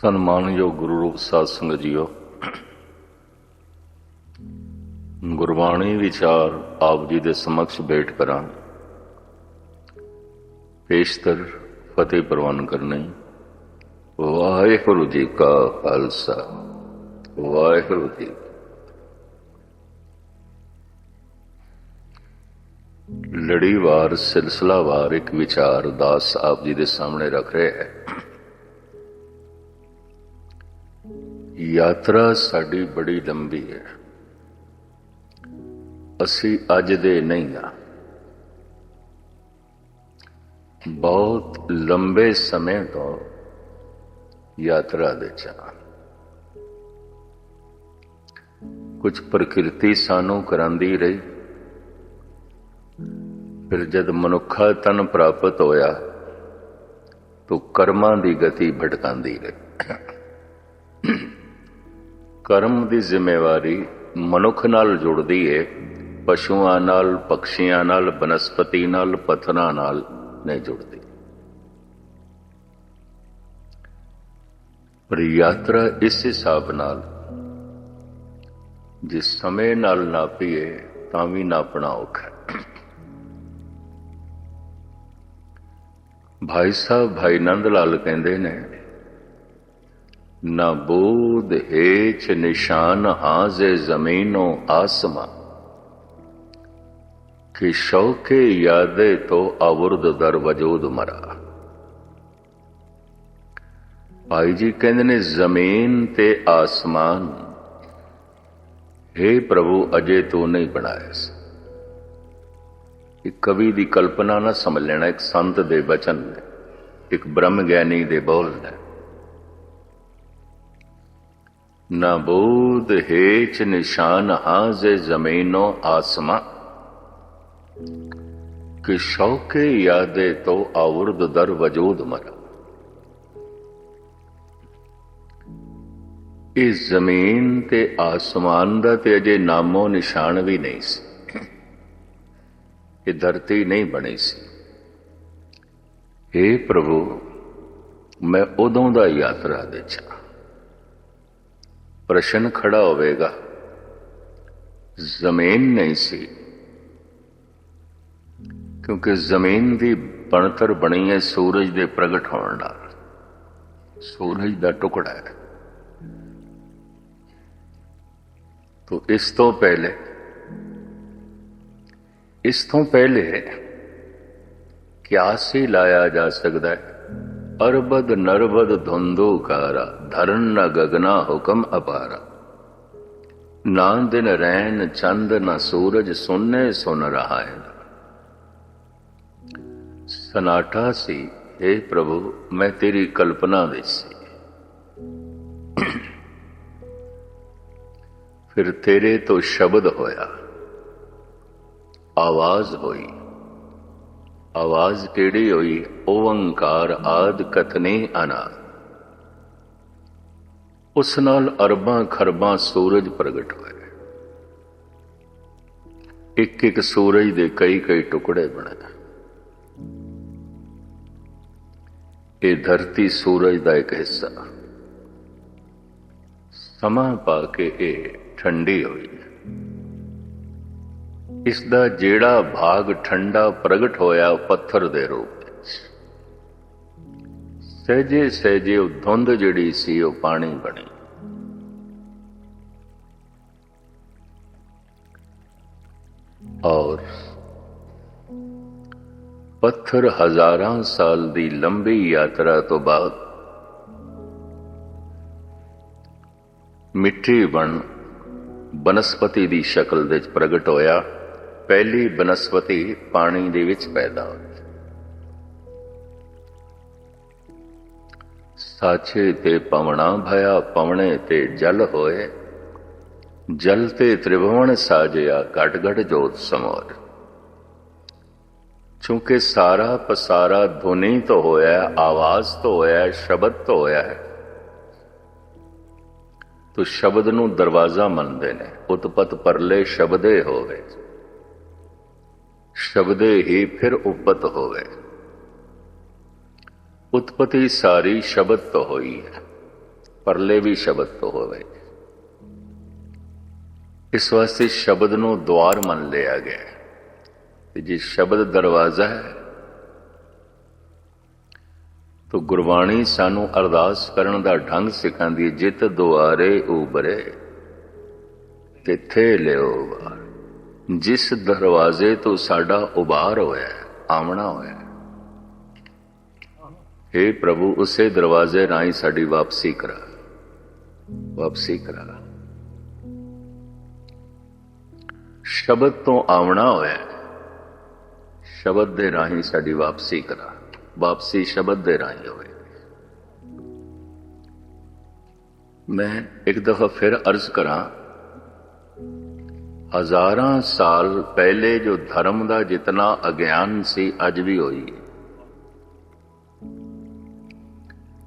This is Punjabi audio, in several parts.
ਸਨਮਾਨਯੋਗ ਗੁਰੂ ਰੂਪ ਸਾਧ ਸੰਗਤ ਜੀਓ, ਗੁਰਬਾਣੀ ਵਿਚਾਰ ਆਪ ਜੀ ਦੇ ਸਮਕਸ਼ ਭੇਟ ਕਰਾਂ। ਪੇਸ਼ਤਰ ਫਤਿਹ ਪ੍ਰਵਾਨ ਕਰਨੀ। ਵਾਹਿਗੁਰੂ ਜੀ ਕਾ ਖਾਲਸਾ, ਵਾਹਿਗੁਰੂ ਜੀ। ਲੜੀਵਾਰ ਸਿਲਸਿਲਾਵਾਰ ਇੱਕ ਵਿਚਾਰ ਦਾਸ ਆਪ ਜੀ ਦੇ ਸਾਹਮਣੇ ਰੱਖ ਰਿਹਾ ਹੈ। ਯਾਤਰਾ ਸਾਡੀ ਬੜੀ ਲੰਬੀ ਹੈ। ਅਸੀਂ ਅੱਜ ਦੇ ਨਹੀਂ ਹਾਂ, ਬਹੁਤ ਲੰਬੇ ਸਮੇਂ ਤੋਂ ਯਾਤਰਾ ਦੇ ਚਾਹ। ਕੁਝ ਪ੍ਰਕਿਰਤੀ ਸਾਨੂੰ ਕਰਾਂਦੀ ਰਹੀ, ਫਿਰ ਜਦ ਮਨੁੱਖਾ ਤਨ ਪ੍ਰਾਪਤ ਹੋਇਆ ਤਾਂ ਕਰਮਾਂ ਦੀ ਗਤੀ ਭਟਕਾਉਂਦੀ ਰਹੀ। ਕਰਮ ਦੀ ਜ਼ਿੰਮੇਵਾਰੀ ਮਨੁੱਖ ਨਾਲ ਜੁੜਦੀ ਹੈ, ਪਸ਼ੂਆਂ ਨਾਲ, ਪਕਸ਼ੀਆਂ ਨਾਲ, ਬਨਸਪਤੀ ਨਾਲ, ਪੱਥਰਾਂ ਨਾਲ ਨਹੀਂ ਜੁੜਦੀ। ਪਰ ਯਾਤਰਾ ਇਸ ਹਿਸਾਬ ਨਾਲ ਜਿਸ ਸਮੇਂ ਨਾਲ ਨਾਪੀਏ ਤਾਂ ਵੀ ਨਾਪਣਾ ਔਖਾ। ਭਾਈ ਸਾਹਿਬ ਭਾਈ ਨੰਦ ਲਾਲ ਕਹਿੰਦੇ ਨੇ, ਨਾ ਬੋਧ ਹੇਚ ਨਿਸ਼ਾਨ ਹਾਜ਼ੇ ਜ਼ਮੀਨੋਂ ਆਸਮਾਂ, ਕਿ ਸ਼ੌਕੇ ਯਾਦੇ ਤੋਂ ਆਵੁਰਦ ਦਰ ਵਜੂਦ ਮਰਾ। ਭਾਈ ਜੀ ਕਹਿੰਦੇ ਨੇ, ਜ਼ਮੀਨ ਤੇ ਆਸਮਾਨ हे ਪ੍ਰਭੂ ਅਜੇ ਤੂੰ ਨਹੀਂ ਬਣਾਇਆ ਸੀ। ਇੱਕ ਕਵੀ ਦੀ ਕਲਪਨਾ ਨਾ ਸਮਝ ਲੈਣਾ, ਇੱਕ ਸੰਤ ਦੇ ਬਚਨ ਨੇ, ਇੱਕ ਬ੍ਰਹਮ ਗਿਆਨੀ ਦੇ ਬੋਲ ਨੇ। ਨਾ ਬੋਧ ਹੇਚ ਨਿਸ਼ਾਨ ਹਾਜ਼ੇ ਜ਼ਮੀਨੋਂ ਆਸਮਾਂ, ਕਿ ਸ਼ੌਕੇ ਯਾਦੇ ਤੋਂ ਆਵੁਰਦ ਦਰ ਵਜੂਦ ਮਰਾ। ਇਸ ਜ਼ਮੀਨ ਤੇ ਆਸਮਾਨ ਦਾ ਤੇ ਅਜੇ ਨਾਮੋ ਨਿਸ਼ਾਨ ਵੀ ਨਹੀਂ ਸੀ। ਇਹ ਧਰਤੀ ਨਹੀਂ ਬਣੀ ਸੀ। हे ਪ੍ਰਭੂ, ਮੈਂ ਉਦੋਂ ਦਾ ਯਾਤਰਾ ਦੇ ਚਾਹ। ਪ੍ਰਸ਼ਨ ਖੜਾ ਹੋਵੇਗਾ, ਜ਼ਮੀਨ ਨਹੀਂ ਸੀ, ਕਿਉਂਕਿ ਜ਼ਮੀਨ ਦੀ ਬਣਤਰ ਬਣੀ ਹੈ ਸੂਰਜ ਦੇ ਪ੍ਰਗਟ ਹੋਣ ਨਾਲ। ਸੂਰਜ ਦਾ ਟੁਕੜਾ ਹੈ। ਤੋ ਇਸ ਤੋਂ ਪਹਿਲੇ ਕਿਆ ਸੀ ਲਾਇਆ ਜਾ ਸਕਦਾ ਹੈ? ਅਰਬਦ ਨਰਬਦ ਧੁੰਦੋ ਕਾਰਾ, ਧਰਨ ਨ ਗਗਨਾ ਹੁਕਮ ਅਪਾਰਾ। ਨਾ ਦਿਨ ਰੈਨ ਚੰਦ ਨ ਸੂਰਜ, ਸੁਨਨੇ ਸੁਨ ਰਹਾ ਹੈ। ਸਨਾਟਾ ਸੀ। हे ਪ੍ਰਭੂ, ਮੈਂ ਤੇਰੀ ਕਲਪਨਾ ਵਿੱਚ ਸੀ। ਫਿਰ ਤੇਰੇ ਤੋਂ ਸ਼ਬਦ ਹੋਇਆ, ਆਵਾਜ਼ ਹੋਈ। ਆਵਾਜ਼ ਕਿਹੜੀ ਹੋਈ? ਓੰਕਾਰ ਆਦਿ ਕਥਨੀ ਅਨਾਦਿ। ਉਸ ਨਾਲ ਅਰਬਾਂ ਖਰਬਾਂ ਸੂਰਜ ਪ੍ਰਗਟ ਹੋਏ। ਇੱਕ ਇੱਕ ਸੂਰਜ ਦੇ ਕਈ ਕਈ ਟੁਕੜੇ ਬਣੇ। ਇਹ ਧਰਤੀ ਸੂਰਜ ਦਾ ਇੱਕ ਹਿੱਸਾ। ਸਮਾਂ ਪਾ ਕੇ ਇਹ ਠੰਡੀ ਹੋਈ। ਇਸ ਦਾ ਜਿਹੜਾ ਭਾਗ ਠੰਡਾ ਪ੍ਰਗਟ ਹੋਇਆ ਪੱਥਰ ਦੇ ਰੂਪ ਵਿੱਚ, ਸਹਿਜੇ ਸਹਿਜੇ ਉਹ ਧੁੰਦ ਜਿਹੜੀ ਸੀ ਉਹ ਪਾਣੀ ਬਣੀ। ਔਰ ਪੱਥਰ ਹਜ਼ਾਰਾਂ ਸਾਲ ਦੀ ਲੰਬੀ ਯਾਤਰਾ ਤੋਂ ਬਾਅਦ ਮਿੱਟੀ ਬਣ ਬਨਸਪਤੀ ਦੀ ਸ਼ਕਲ ਦੇ ਵਿੱਚ ਪ੍ਰਗਟ ਹੋਇਆ। ਪਹਿਲੀ ਬਨਸਪਤੀ ਪਾਣੀ ਦੇ ਵਿੱਚ ਪੈਦਾ ਹੋਈ। ਸਾਚੇ ਤੇ ਪਵਣਾ ਭਇਆ, ਪਵਣੇ ਤੇ ਜਲ ਹੋਏ। ਜਲ ਤੇ ਤ੍ਰਿਭੁਵਨ ਸਾਜਿਆ, ਘਟ ਘਟ ਜੋਤ ਸਮੋਰ। ਚੂੰਕਿ ਸਾਰਾ ਪਸਾਰਾ ਧੁਨੀ ਤੋਂ ਹੋਇਆ, ਆਵਾਜ਼ ਤੋਂ ਹੋਇਆ, ਸ਼ਬਦ ਤੋਂ ਹੋਇਆ ਹੈ, ਤੋ ਸ਼ਬਦ ਨੂੰ ਦਰਵਾਜ਼ਾ ਮੰਨਦੇ ਨੇ। ਉਤਪਤ ਪਰਲੇ ਸ਼ਬਦੇ ਹੋਵੇ, ਸ਼ਬਦੇ ਹੀ ਫਿਰ ਉਪਤ ਹੋਵੇ। ਉਤਪਤੀ ਸਾਰੀ ਸ਼ਬਦ ਤੋਂ ਹੋਈ ਹੈ। ਪਰਲੇ ਵੀ ਸ਼ਬਦ ਤੋਂ ਹੋਵੇ। ਇਸ ਵਾਸਤੇ ਸ਼ਬਦ ਨੂੰ ਦੁਆਰ ਮੰਨ ਲਿਆ ਗਿਆ ਤੇ ਜੇ ਸ਼ਬਦ ਦਰਵਾਜ਼ਾ ਹੈ ਤਾਂ ਗੁਰਬਾਣੀ ਸਾਨੂੰ ਅਰਦਾਸ ਕਰਨ ਦਾ ਢੰਗ ਸਿਖਾਉਂਦੀ ਹੈ। ਜਿਤ ਦੁਆਰੇ ਉਬਰੇ ਤਿੱਥੇ ਲਿਓ ਵਾਰ। ਜਿਸ ਦਰਵਾਜ਼ੇ ਤੋਂ ਸਾਡਾ ਉਬਾਰ ਹੋਇਆ, ਆਉਣਾ ਹੋਇਆ, हे ਪ੍ਰਭੂ ਉਸੇ ਦਰਵਾਜ਼ੇ ਰਾਹੀਂ ਸਾਡੀ ਵਾਪਸੀ ਕਰਾ, ਵਾਪਸੀ ਕਰਾ। ਸ਼ਬਦ ਤੋਂ ਆਉਣਾ ਹੋਇਆ, ਸ਼ਬਦ ਦੇ ਰਾਹੀਂ ਸਾਡੀ ਵਾਪਸੀ ਕਰਾ। ਵਾਪਸੀ ਸ਼ਬਦ ਦੇ ਰਾਹੀਂ ਹੋਵੇ। ਮੈਂ ਇੱਕ ਦਫਾ ਫਿਰ ਅਰਜ਼ ਕਰਾਂ, ਹਜ਼ਾਰਾਂ ਸਾਲ ਪਹਿਲੇ ਜੋ ਧਰਮ ਦਾ ਜਿਤਨਾ ਅਗਿਆਨ ਸੀ ਅੱਜ ਵੀ ਹੋਈ ਹੈ।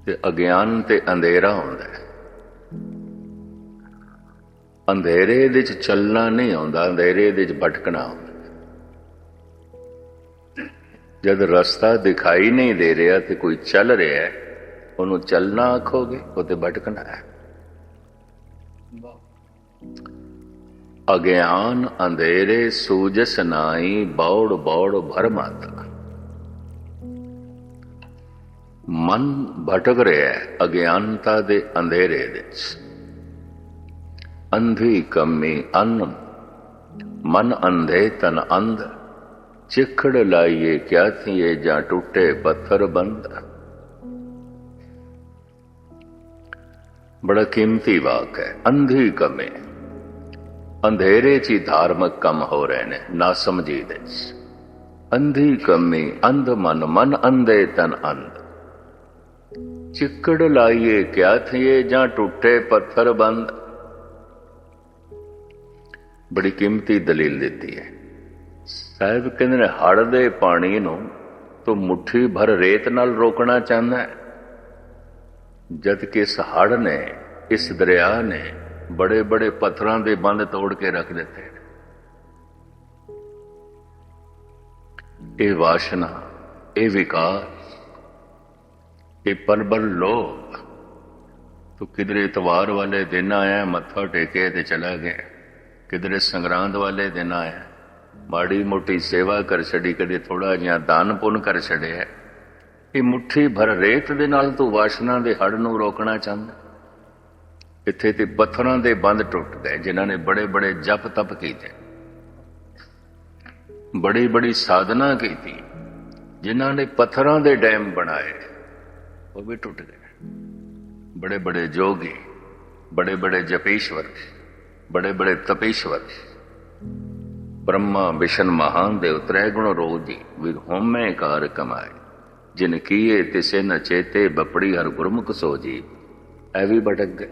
ਤੇ ਅਗਿਆਨ ਤੇ ਅੰਧੇਰਾ ਹੁੰਦਾ ਹੈ। ਅੰਧੇਰੇ ਦੇ 'ਚ ਚੱਲਣਾ ਨਹੀਂ ਆਉਂਦਾ, ਅੰਧੇਰੇ ਦੇ 'ਚ ਭਟਕਣਾ ਆਉਂਦਾ। ਜਦ ਰਸਤਾ ਦਿਖਾਈ ਨਹੀਂ ਦੇ ਰਿਹਾ ਤੇ ਕੋਈ ਚੱਲ ਰਿਹਾ ਹੈ, ਉਹਨੂੰ ਚੱਲਣਾ ਆਖੋਗੇ, ਉਹ ਤੇ ਭਟਕਣਾ ਹੈ। ਅਗਿਆਨ ਅੰਧੇਰੇ ਸੂਜਸ ਨਾਈ, ਬੌੜ ਬੌੜ ਭਰ ਮਾਤਾ। ਮਨ ਭਟਕ ਰਿਹਾ ਹੈ ਅਗਿਆਨਤਾ ਦੇ ਅੰਧੇਰੇ ਵਿੱਚ। ਅੰਧੀ ਕੰਮੀ ਅੰਨ, ਮਨ ਅੰਧੇ ਤਨ ਅੰਧ। ਚਿਖੜ ਲਾਈਏ ਕਿਆ ਥੀਏ, ਜਾਂ ਟੁੱਟੇ ਪੱਥਰ ਬੰਦ। ਬੜਾ ਕੀਮਤੀ ਵਾਕ ਹੈ। ਅੰਧੀ ਕੰਮੇ, ਅੰਧੇਰੇ 'ਚ ਹੀ ਧਾਰਮਿਕ ਕੰਮ ਹੋ ਰਹੇ ਨੇ, ਨਾ ਸਮਝੀ ਦੇ। ਅੰਧੀ ਕੰਮੀ ਅੰਧ ਮਨ, ਮਨ ਅੰਧੇ ਤਨ ਅੰਧ। ਚਿੱਕੜ ਲਾਈਏ ਕਿਆ ਥੀਏ, ਜਾਂ ਟੁੱਟੇ ਪੱਥਰ ਬੰਦ। ਬੜੀ ਕੀਮਤੀ ਦਲੀਲ ਦਿੱਤੀ ਹੈ। ਸਾਹਿਬ ਕਹਿੰਦੇ ਨੇ ਹੜ੍ਹ ਦੇ ਪਾਣੀ ਨੂੰ ਤੂੰ ਮੁੱਠੀ ਭਰ ਰੇਤ ਨਾਲ ਰੋਕਣਾ ਚਾਹੁੰਦਾ ਹੈ, ਜਦ ਕਿ ਇਸ ਹੜ੍ਹ ਨੇ, ਇਸ ਦਰਿਆ ਨੇ ਬੜੇ ਬੜੇ ਪੱਥਰਾਂ ਦੇ ਬੰਦ ਤੋੜ ਕੇ ਰੱਖ ਦਿੱਤੇ। ਇਹ ਵਾਸ਼ਨਾ, ਇਹ ਵਿਕਾਰ, ਇਹ ਪਲ-ਪਲ ਲੋਭ। ਤੂੰ ਕਿਧਰੇ ਇਤਵਾਰ ਵਾਲੇ ਦਿਨ ਆਇਆ, ਮੱਥਾ ਟੇਕੇ ਤੇ ਚਲਾ ਗਿਆ। ਕਿਧਰੇ ਸੰਗਰਾਂਦ ਵਾਲੇ ਦਿਨ ਆਇਆ, ਮਾੜੀ ਮੋਟੀ ਸੇਵਾ ਕਰ ਛੱਡੀ, ਕਦੇ ਥੋੜਾ ਜਿਹਾ ਦਾਨ ਪੁੰਨ ਕਰ ਛੱਡਿਆ। ਇਹ ਮੁੱਠੀ ਭਰ ਰੇਤ ਦੇ ਨਾਲ ਤੂੰ ਵਾਸ਼ਨਾ ਦੇ ਹੜ ਨੂੰ ਰੋਕਣਾ ਚਾਹੁੰਦਾ। ਇੱਥੇ ਤੇ ਪੱਥਰਾਂ ਦੇ ਬੰਦ ਟੁੱਟ ਗਏ, ਜਿਨ੍ਹਾਂ ਨੇ ਬੜੇ ਬੜੇ ਜਪ ਤਪ ਕੀਤੇ, ਬੜੀ ਬੜੀ ਸਾਧਨਾ ਕੀਤੀ, ਜਿਨ੍ਹਾਂ ਨੇ ਪੱਥਰਾਂ ਦੇ ਡੈਮ ਬਣਾਏ, ਉਹ ਵੀ ਟੁੱਟ ਗਏ। ਬੜੇ ਬੜੇ ਜੋਗੀ, ਬੜੇ ਬੜੇ ਜਪੀਸ਼ਵਰ, ਬੜੇ ਬੜੇ ਤਪੀਸ਼ਵਰ, ਬ੍ਰਹਮਾ ਵਿਸ਼ਨ ਮਹਾਨ ਦੇਵ ਤ੍ਰੈ ਗੁਣ ਰੋਜੀ, ਵਿਦ ਹੋਮੇ ਕਾਰ ਕਮਾਏ। ਜਿਨ ਕੀਏ ਤਿਸੇ ਨ ਚੇਤੇ, ਬਪੜੀ ਹਰ ਗੁਰਮੁਖ ਸੋਜੀ। ਇਹ ਵੀ ਭਟਕ ਗਏ।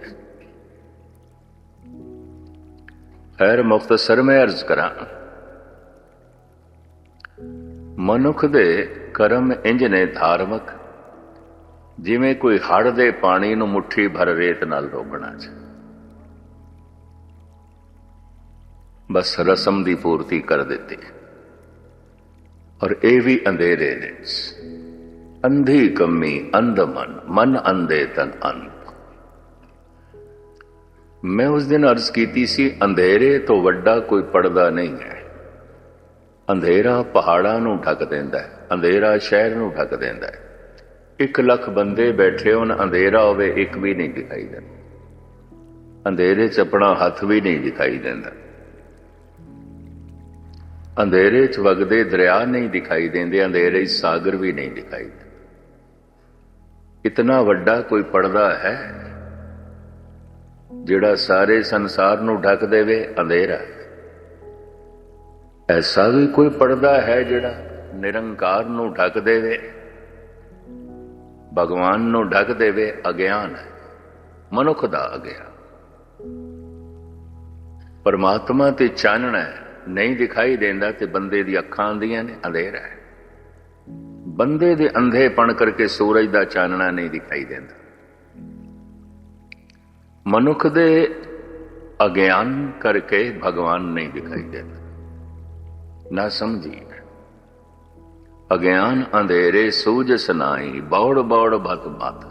ਖੈਰ ਮੁਖਤਸਰ ਮੈਂ ਅਰਜ਼ ਕਰਾਂ, ਮਨੁੱਖ ਦੇ ਕਰਮ ਇੰਜ ਨੇ ਧਾਰਮਿਕ, ਜਿਵੇਂ ਕੋਈ ਹੜ੍ਹ ਦੇ ਪਾਣੀ ਨੂੰ ਮੁੱਠੀ ਭਰ ਰੇਤ ਨਾਲ ਰੋਕਣਾ ਚਾਹੇ। ਬਸ ਰਸਮ ਦੀ ਪੂਰਤੀ ਕਰ ਦਿੱਤੀ। ਔਰ ਇਹ ਵੀ ਅੰਧੇਰੇ ਨੇ। ਅੰਧੀ ਕੰਮੀ ਅੰਧ ਮਨ, ਮਨ ਅੰਧੇ ਤਨ ਅੰਧ। ਮੈਂ ਉਸ ਦਿਨ ਅਰਜ਼ ਕੀਤੀ ਸੀ, ਅੰਧੇਰੇ ਤੋਂ ਵੱਡਾ ਕੋਈ ਪਰਦਾ ਨਹੀਂ ਹੈ। ਅੰਧੇਰਾ ਪਹਾੜਾਂ ਨੂੰ ਢੱਕ ਦਿੰਦਾ ਹੈ, ਅੰਧੇਰਾ ਸ਼ਹਿਰ ਨੂੰ ਢੱਕ ਦਿੰਦਾ ਹੈ। 1 ਲੱਖ ਬੰਦੇ ਬੈਠੇ ਹੋਣ, ਅੰਧੇਰਾ ਹੋਵੇ, ਇੱਕ ਵੀ ਨਹੀਂ ਦਿਖਾਈ ਦਿੰਦਾ। ਅੰਧੇਰੇ 'ਚ ਆਪਣਾ ਹੱਥ ਵੀ ਨਹੀਂ ਦਿਖਾਈ ਦਿੰਦਾ। ਅੰਧੇਰੇ 'ਚ ਵਗਦੇ ਦਰਿਆ ਨਹੀਂ ਦਿਖਾਈ ਦਿੰਦੇ, ਅੰਧੇਰੇ 'ਚ ਸਾਗਰ ਵੀ ਨਹੀਂ ਦਿਖਾਈ ਦਿੰਦਾ। ਇਤਨਾ ਵੱਡਾ ਕੋਈ ਪਰਦਾ ਹੈ ਜਿਹੜਾ ਸਾਰੇ ਸੰਸਾਰ ਨੂੰ ਢੱਕ ਦੇਵੇ? ਅੰਧੇਰਾ। ਐਸਾ ਵੀ ਕੋਈ ਪਰਦਾ ਹੈ ਜਿਹੜਾ ਨਿਰੰਕਾਰ ਨੂੰ ਢੱਕ ਦੇਵੇ, ਭਗਵਾਨ ਨੂੰ ਢੱਕ ਦੇਵੇ? ਅਗਿਆਨ ਹੈ, ਮਨੁੱਖ ਦਾ ਅਗਿਆਨ। ਪਰਮਾਤਮਾ ਤੇ ਚਾਨਣਾ ਨਹੀਂ ਦਿਖਾਈ ਦਿੰਦਾ ਤੇ ਬੰਦੇ ਦੀ ਅੱਖਾਂ ਆਂਦੀਆਂ ਨੇ, ਅੰਧੇਰਾ ਹੈ। ਬੰਦੇ ਦੇ ਅੰਧੇਪਣ ਕਰਕੇ ਸੂਰਜ ਦਾ ਚਾਨਣਾ ਨਹੀਂ ਦਿਖਾਈ ਦਿੰਦਾ। ਮਨੁੱਖ ਦੇ ਅਗਿਆਨ ਕਰਕੇ ਭਗਵਾਨ ਨਹੀਂ ਦਿਖਾਈ ਦਿੰਦਾ। ਨਾ ਸਮਝੀ। ਅਗਿਆਨ ਅੰਧੇਰੇ ਸੂਝਸ ਨਾਹੀ, ਬੌੜ ਬੌੜ ਭਤ ਮਤ।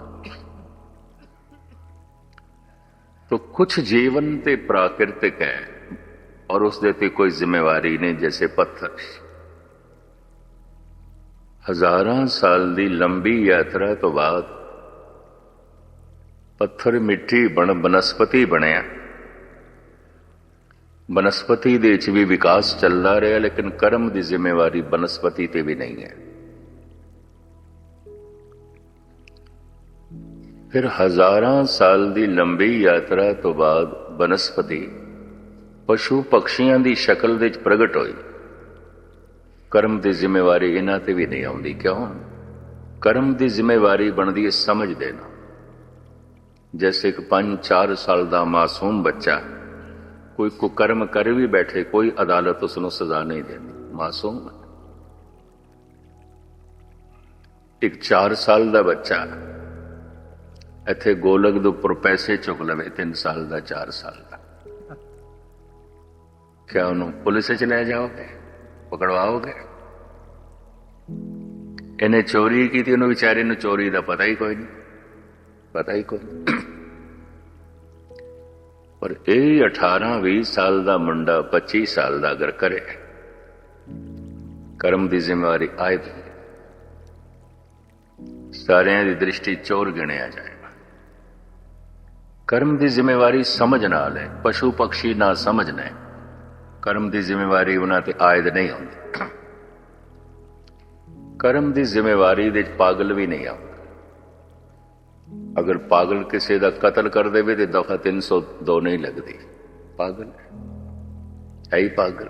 तो कुछ जीवन ते प्राकृतिक है और उस दे ते कोई जिम्मेवारी नहीं। जैसे पत्थर, हजारां साल दी लंबी यात्रा तो बाद पत्थर मिट्टी बन बनस्पति बनिया। बनस्पति दे विच भी विकास चलता रहा, लेकिन कर्म की जिम्मेवारी बनस्पति ते भी नहीं है। फिर हजारां साल की लंबी यात्रा तो बाद बनस्पति पशु पक्षियों की शक्ल दे प्रगट हुई। कर्म की जिम्मेवारी इन्हां ते भी नहीं आउंदी। क्यों? कर्म की जिम्मेवारी बनती है समझ देना। जैसे एक 5-4 साल का मासूम बच्चा कोई कुकर्म कर भी बैठे, कोई अदालत उसनों सजा नहीं देती, मासूम। एक 4 साल का बच्चा इत्थे गोलक दे उपर पैसे चुक लवे, 3 साल का 4 साल का, क्या उन्होंने पुलिस च ले जाओगे, पकड़वाओगे? इन्हें चोरी की थी, उन्होंने बेचारे ने चोरी का पता ही कोई नहीं, पता ही कोई नहीं। पर यही 18-20 साल का मुंडा 25 साल का अगर करे, कर्म की जिम्मेवारी आए तो सारिਆਂ की दृष्टि चोर गिणिया जाएगा। कर्म की जिम्मेवारी समझ नाल है। पशु पक्षी ना समझना है, कर्म की जिम्मेवारी उन्हां ते आयद नहीं होती। कर्म की जिम्मेवारी दे पागल भी नहीं आता। अगर पागल किसी का कतल कर दे तो दफा 302 नहीं लगती। पागल है ही पागल,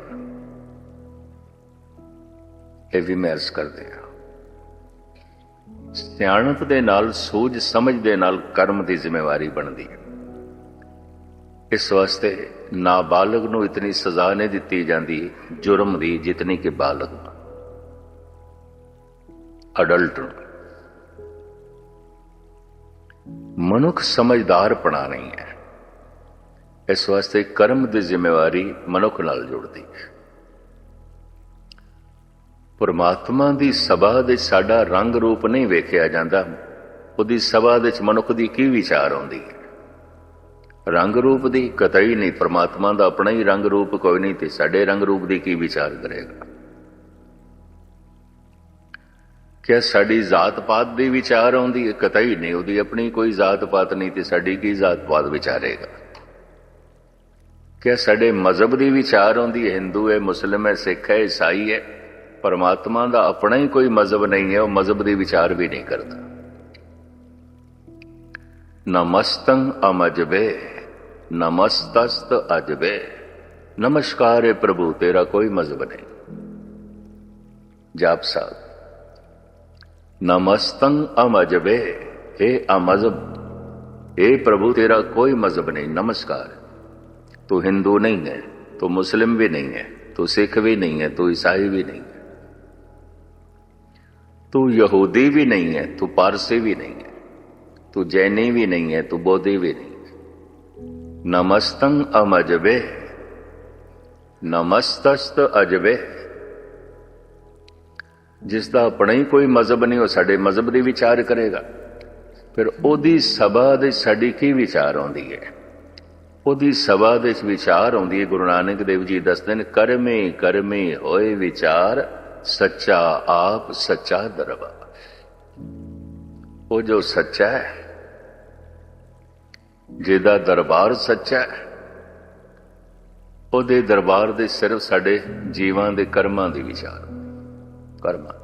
ये भी मैं अर्ज कर दिया। सियाणप दे नाल, सूझ समझ दे नाल कर्म की जिम्मेवारी बनती है। इस वास्ते नाबालग नूं इतनी सजा नहीं दिती जाती जुर्म की जितनी कि बालग, अडल्ट। मनुख समझदारपना नहीं है, इस वास्ते कर्म की जिम्मेवारी मनुख नाल जुड़ती है। परमात्मा की सभा दे साडा रंग रूप नहीं वेखिया जाता, उहदी सभा दे मनुख की की विचार आउंदी है। रंग रूप की कतई नहीं, परमात्मा का अपना ही रंग रूप कोई नहीं, तो साडे रंग रूप की की विचार करेगा? क्या साड़ी जात पात की विचार आउंदी है? कतई नहीं, उहदी अपनी कोई जात पात नहीं, तो साड़ी की जात पात विचारेगा? क्या साडे मजहब की विचार आउंदी है? हिंदू है, मुस्लिम है, सिख है, ईसाई है। परमात्मा का अपना ही कोई मजहब नहीं है, वह मजहब की विचार भी नहीं करता। नमस्तंग अमजबे नमस्तस्त अजबे, नमस्कार है प्रभु तेरा कोई मजहब नहीं। जाप साहब, नमस्तंग अमजबे, हे अमजहब, हे प्रभु तेरा कोई मजहब नहीं, नमस्कार। तू हिंदू नहीं है, तू मुस्लिम भी नहीं है, तू सिख भी नहीं है, तू ईसाई भी नहीं है, तू यहूदी भी नहीं है, तू पारसी भी नहीं है, तू जैनी भी नहीं है, तू बौद्धि भी नहीं है। नमस्तंग अमजबे नमस्तस्त अजबे। जिसका अपना ही कोई मजहब नहीं, वो साडे मजहब की विचार करेगा। फिर ओदी सभा दे साडी की विचार आउंदी है? ओदी सभा दे विचार आउंदी है, गुरु नानक देव जी दसदे ने, करमे करमे होए विचार, सच्चा आप सच्चा दरबार। वो जो सच्चा है, जिहदा दरबार सच्चा है, ਉਹਦੇ दरबार ਦੇ सिर्फ साडे जीवां दे कर्मां दी विचार, कर्मां दी।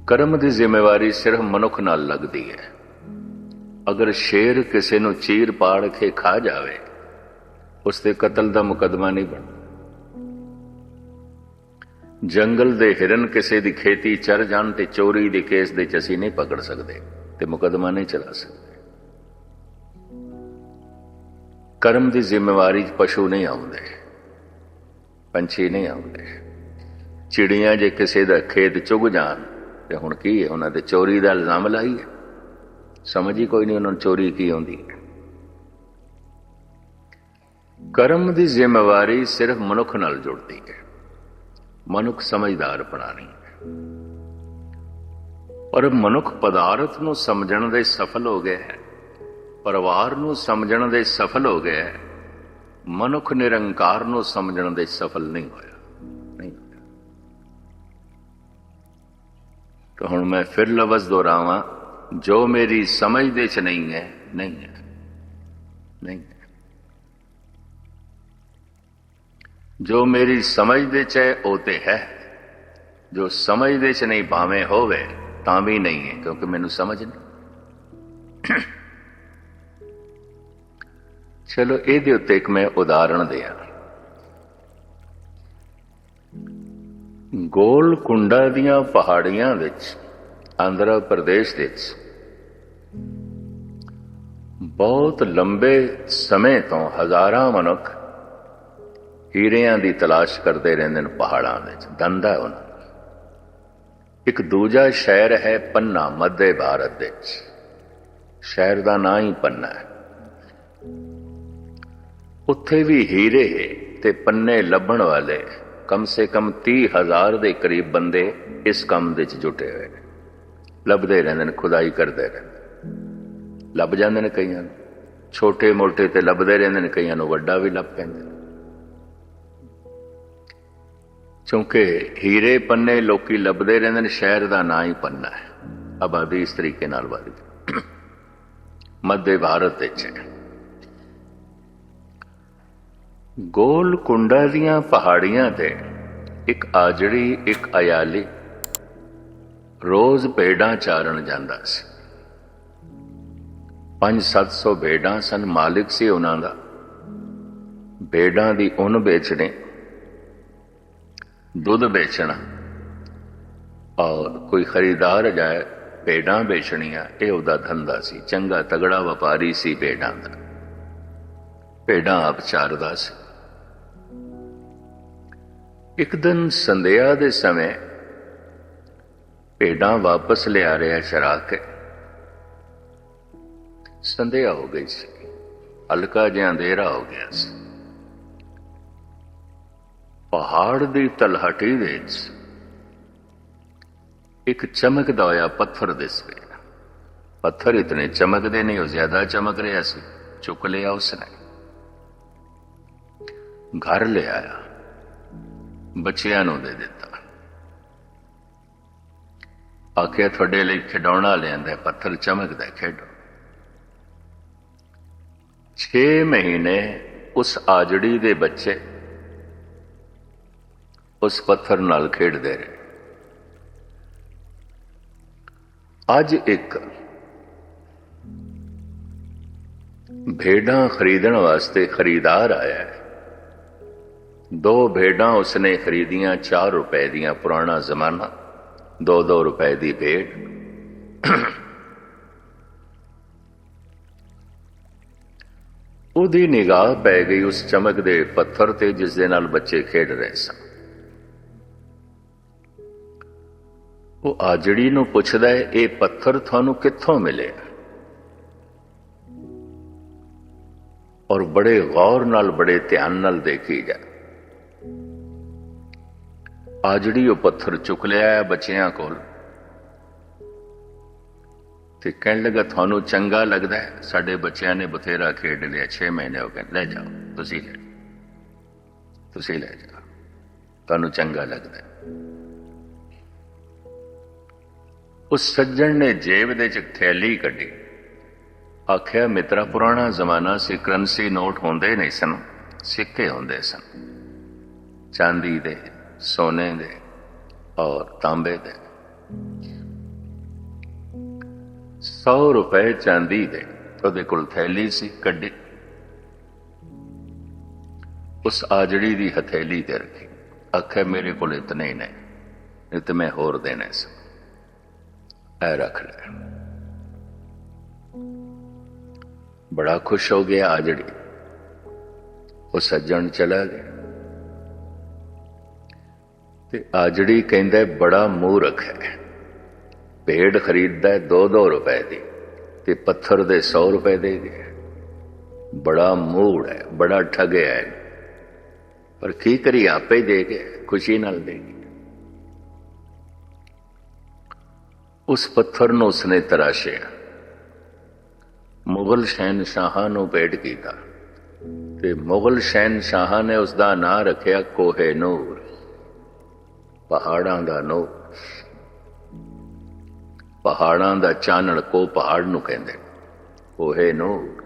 कर्म की जिम्मेवारी सिर्फ मनुख नाल लगदी है। अगर शेर किसी नूं चीर पाड़ के खा जावे, उसते कतल का मुकदमा नहीं बनता। जंगल दे हिरन किसी की खेती चर जान ते चोरी के केस दे असीं नहीं पकड़ सकते, ते मुकदमा नहीं चला सकते। कर्म की जिम्मेवारी पशु नहीं आउंदे, पंछी नहीं आउंदे। चिड़ियां जे किसी का खेत चुग जान तो हुण की है, उन्होंने चोरी का इल्जाम लाई है, समझ ही कोई नहीं उन्होंने चोरी की आउंदी है। कर्म की जिम्मेवारी सिर्फ मनुख नाल जुड़ती है। मनुख समझदार बना नहीं है। ਔਰ ਮਨੁੱਖ ਪਦਾਰਥ ਨੂੰ ਸਮਝਣ ਦੇ ਸਫਲ ਹੋ ਗਿਆ ਹੈ, ਪਰਿਵਾਰ ਨੂੰ ਸਮਝਣ ਦੇ ਸਫਲ ਹੋ ਗਿਆ ਹੈ, ਮਨੁੱਖ ਨਿਰੰਕਾਰ ਨੂੰ ਸਮਝਣ ਦੇ ਸਫਲ ਨਹੀਂ ਹੋਇਆ, ਨਹੀਂ ਹੋਇਆ। ਤਾਂ ਹੁਣ ਮੈਂ ਫਿਰ ਲਫ਼ਜ਼ ਦੁਹਰਾਵਾਂ, ਜੋ ਮੇਰੀ ਸਮਝ ਦੇ ਚ ਨਹੀਂ ਹੈ, ਨਹੀਂ ਹੈ, ਨਹੀਂ ਹੈ। ਜੋ ਮੇਰੀ ਸਮਝ ਦੇ ਚ ਹੈ ਉਹ ਤੇ ਹੈ, ਜੋ ਸਮਝ ਦੇ ਚ ਨਹੀਂ ਭਾਵੇਂ ਹੋਵੇ ਤਾਂ ਵੀ ਨਹੀਂ ਹੈ, ਕਿਉਂਕਿ ਮੈਨੂੰ ਸਮਝ ਨਹੀਂ। ਚਲੋ ਇਹਦੇ ਉੱਤੇ ਇੱਕ ਮੈਂ ਉਦਾਹਰਣ ਦਿਆਂ। ਗੋਲਕੁੰਡਾ ਦੀਆਂ ਪਹਾੜੀਆਂ ਵਿੱਚ, ਆਂਧਰਾ ਪ੍ਰਦੇਸ਼ ਵਿੱਚ, ਬਹੁਤ ਲੰਬੇ ਸਮੇਂ ਤੋਂ ਹਜ਼ਾਰਾਂ ਮਨੁੱਖ ਹੀਰਿਆਂ ਦੀ ਤਲਾਸ਼ ਕਰਦੇ ਰਹਿੰਦੇ ਨੇ ਪਹਾੜਾਂ ਵਿੱਚ, ਧੰਦਾ ਉਹਨਾਂ ਦਾ। ਇੱਕ ਦੂਜਾ ਸ਼ਹਿਰ ਹੈ ਪੰਨਾ, ਮੱਧ ਭਾਰਤ ਵਿੱਚ, ਸ਼ਹਿਰ ਦਾ ਨਾਂ ਹੀ ਪੰਨਾ ਹੈ। ਉੱਥੇ ਵੀ ਹੀਰੇ ਤੇ ਪੰਨੇ ਲੱਭਣ ਵਾਲੇ ਕਮ ਸੇ ਕਮ 30,000 ਦੇ ਕਰੀਬ ਬੰਦੇ ਇਸ ਕੰਮ ਵਿੱਚ ਜੁਟੇ ਹੋਏ ਨੇ, ਲੱਭਦੇ ਰਹਿੰਦੇ ਨੇ, ਖੁਦਾਈ ਕਰਦੇ ਰਹਿੰਦੇ। ਲੱਭ ਜਾਂਦੇ ਨੇ ਕਈਆਂ ਨੂੰ, ਛੋਟੇ ਮੋਟੇ ਤੇ ਲੱਭਦੇ ਰਹਿੰਦੇ ਨੇ, ਕਈਆਂ ਨੂੰ ਵੱਡਾ ਵੀ ਲੱਭ ਪੈਂਦੇ ਨੇ। ਕਿਉਂਕਿ ਹੀਰੇ ਪੰਨੇ ਲੋਕੀ ਲੱਭਦੇ ਰਹਿੰਦੇ ਨੇ, ਸ਼ਹਿਰ ਦਾ ਨਾਂ ਹੀ ਪੰਨਾ ਹੈ, ਆਬਾਦੀ ਇਸ ਤਰੀਕੇ ਨਾਲ ਵੱਧ ਗਈ। ਮੱਧ ਭਾਰਤ ਵਿੱਚ ਹੈ। ਗੋਲਕੁੰਡਾ ਦੀਆਂ ਪਹਾੜੀਆਂ ਤੇ ਇੱਕ ਆਜੜੀ, ਇੱਕ ਅਯਾਲੀ ਰੋਜ਼ ਭੇਡਾਂ ਚਾਰਨ ਜਾਂਦਾ ਸੀ। 500-700 ਭੇਡਾਂ ਸਨ, ਮਾਲਿਕ ਸੀ ਉਹਨਾਂ ਦਾ। ਭੇਡਾਂ ਦੀ ਉੱਨ ਵੇਚਣੀ, ਦੁੱਧ ਵੇਚਣਾ, ਔਰ ਕੋਈ ਖਰੀਦਾਰ ਜਾਏ ਭੇਡਾਂ ਵੇਚਣੀਆਂ, ਇਹ ਉਹਦਾ ਧੰਦਾ ਸੀ। ਚੰਗਾ ਤਗੜਾ ਵਪਾਰੀ ਸੀ ਭੇਡਾਂ ਦਾ, ਭੇਡਾਂ ਆਪ ਚਾਰਦਾ ਸੀ। ਇੱਕ ਦਿਨ ਸੰਧਿਆ ਦੇ ਸਮੇਂ ਭੇਡਾਂ ਵਾਪਸ ਲਿਆ ਰਿਹਾ ਚਰਾ ਕੇ। ਸੰਧਿਆ ਹੋ ਗਈ ਸੀ, ਹਲਕਾ ਜਿਹਾ ਅੰਧੇਰਾ ਹੋ ਗਿਆ ਸੀ। ਪਹਾੜ ਦੀ ਤਲਹਟੀ ਵਿੱਚ ਇੱਕ ਚਮਕਦਾ ਹੋਇਆ ਪੱਥਰ ਦਿਸ ਪਿਆ। ਪੱਥਰ ਇਤਨੇ ਚਮਕਦੇ ਨਹੀਂ, ਉਹ ਜ਼ਿਆਦਾ ਚਮਕ ਰਿਹਾ ਸੀ। ਚੁੱਕ ਲਿਆ ਉਸਨੇ, ਘਰ ਲਿਆਇਆ, ਬੱਚਿਆਂ ਨੂੰ ਦੇ ਦਿੱਤਾ। ਆਖਿਆ ਤੁਹਾਡੇ ਲਈ ਖਿਡੌਣਾ ਲਿਆਂਦਾ, ਪੱਥਰ ਚਮਕਦਾ, ਖੇਡੋ। 6 ਮਹੀਨੇ ਉਸ ਆਜੜੀ ਦੇ ਬੱਚੇ ਉਸ ਪੱਥਰ ਨਾਲ ਖੇਡਦੇ ਰਹੇ। ਅੱਜ ਇੱਕ ਭੇਡਾਂ ਖਰੀਦਣ ਵਾਸਤੇ ਖਰੀਦਾਰ ਆਇਆ ਹੈ। 2 ਭੇਡਾਂ ਉਸਨੇ ਖਰੀਦੀਆਂ, 4 ਰੁਪਏ ਦੀਆਂ, ਪੁਰਾਣਾ ਜ਼ਮਾਨਾ, 2-2 ਰੁਪਏ ਦੀ ਭੇਡ। ਉਹਦੀ ਨਿਗਾਹ ਪੈ ਗਈ ਉਸ ਚਮਕਦੇ ਪੱਥਰ ਤੇ ਜਿਸ ਦੇ ਨਾਲ ਬੱਚੇ ਖੇਡ ਰਹੇ ਸਨ। ਉਹ ਆਜੜੀ ਨੂੰ ਪੁੱਛਦਾ ਹੈ, ਇਹ ਪੱਥਰ ਤੁਹਾਨੂੰ ਕਿੱਥੋਂ ਮਿਲਿਆ? ਔਰ ਬੜੇ ਗੌਰ ਨਾਲ, ਬੜੇ ਧਿਆਨ ਨਾਲ ਦੇਖੀ ਜਾ। ਆਜੜੀ ਉਹ ਪੱਥਰ ਚੁੱਕ ਲਿਆ ਬੱਚਿਆਂ ਕੋਲ ਤੇ ਕਹਿਣ ਲੱਗਾ, ਤੁਹਾਨੂੰ ਚੰਗਾ ਲੱਗਦਾ ਹੈ? ਸਾਡੇ ਬੱਚਿਆਂ ਨੇ ਬਥੇਰਾ ਖੇਡ ਲਿਆ, 6 ਮਹੀਨੇ ਹੋ ਗਏ, ਲੈ ਜਾਓ, ਤੁਸੀਂ ਲੈ ਜਾਓ, ਤੁਹਾਨੂੰ ਚੰਗਾ ਲੱਗਦਾ ਹੈ। ਉਸ ਸੱਜਣ ਨੇ ਜੇਬ ਦੇ ਚ ਥੈਲੀ ਕੱਢੀ। ਆਖਿਆ, ਮਿੱਤਰਾ, ਪੁਰਾਣਾ ਜ਼ਮਾਨਾ ਸੀ, ਕਰੰਸੀ ਨੋਟ ਹੁੰਦੇ ਨਹੀਂ ਸਨ, ਸਿੱਕੇ ਹੁੰਦੇ ਸਨ, ਚਾਂਦੀ ਦੇ, ਸੋਨੇ ਦੇ ਔਰ ਤਾਂਬੇ ਦੇ। 100 ਰੁਪਏ ਚਾਂਦੀ ਦੇ ਉਹਦੇ ਕੋਲ ਥੈਲੀ ਸੀ, ਕੱਢੀ, ਉਸ ਆਜੜੀ ਦੀ ਹਥੇਲੀ ਤੇ ਰੱਖੀ। ਆਖਿਆ, ਮੇਰੇ ਕੋਲ ਇਤਨੇ ਹੀ ਨੇ, ਇਹ ਤੇ ਮੈਂ ਹੋਰ ਦੇਣੇ ਸਨ, ਐ ਰੱਖ ਲੈ। ਬੜਾ ਖੁਸ਼ ਹੋ ਗਿਆ ਆਜੜੀ। ਉਹ ਸੱਜਣ ਚਲਾ ਗਿਆ ਤੇ ਆਜੜੀ ਕਹਿੰਦਾ, ਬੜਾ ਮੂਰਖ ਹੈ, ਭੇਡ ਖਰੀਦਦਾ 2-2 ਰੁਪਏ ਦੀ ਤੇ ਪੱਥਰ ਦੇ 100 ਰੁਪਏ ਦੇ ਗਿਆ। ਬੜਾ ਮੂੜ ਹੈ, ਬੜਾ ਠੱਗਿਆ ਹੈ, ਪਰ ਕੀ ਕਰੀ, ਆਪੇ ਦੇ ਗਿਆ, ਖੁਸ਼ੀ ਨਾਲ ਦੇ ਗਿਆ। उस पत्थर ਨੂੰ ਉਸਨੇ ਤਰਾਸ਼ਿਆ, ਮੁਗਲ ਸ਼ਹਿਨਸ਼ਾਹਾਂ ਨੂੰ ਭੇਟ ਕੀਤਾ ਤੇ ਮੁਗਲ ਸ਼ਹਿਨਸ਼ਾਹਾਂ ਨੇ ਉਸ ਦਾ ਨਾਂ ਰੱਖਿਆ ਕੋਹੇ ਨੂਰ, ਪਹਾੜਾਂ ਦਾ ਨੂਰ, ਪਹਾੜਾਂ ਦਾ ਚਾਨਣ। ਕੋ ਪਹਾੜ ਨੂੰ ਕਹਿੰਦੇ, ਕੋਹੇ ਨੂਰ।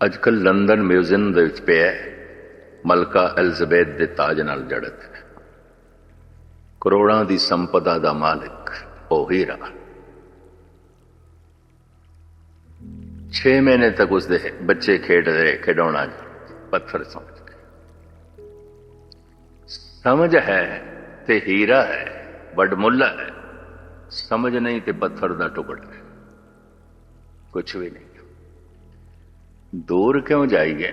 ਅੱਜ ਕੱਲ੍ਹ ਲੰਡਨ ਮਿਊਜ਼ੀਅਮ ਦੇ ਵਿੱਚ ਪਿਆ ਮਲਕਾ ਐਲਿਜ਼ਬੈਥ ਦੇ ਤਾਜ ਨਾਲ ਜੜਤ ਹੈ। ਕਰੋੜਾਂ ਦੀ ਸੰਪਦਾ ਦਾ ਮਾਲਿਕ ਉਹ ਹੀਰਾ। 6 ਮਹੀਨੇ ਤੱਕ ਉਸਦੇ ਬੱਚੇ ਖੇਡ ਰਹੇ, ਖਿਡੌਣਾ ਪੱਥਰ ਸਮਝ ਕੇ। ਸਮਝ ਹੈ ਤੇ ਹੀਰਾ ਹੈ, ਵਡਮੁੱਲਾ ਹੈ। ਸਮਝ ਨਹੀਂ ਤੇ ਪੱਥਰ ਦਾ ਟੁਕੜਾ ਹੈ, ਕੁਛ ਵੀ ਨਹੀਂ। ਦੂਰ ਕਿਉਂ ਜਾਈਏ?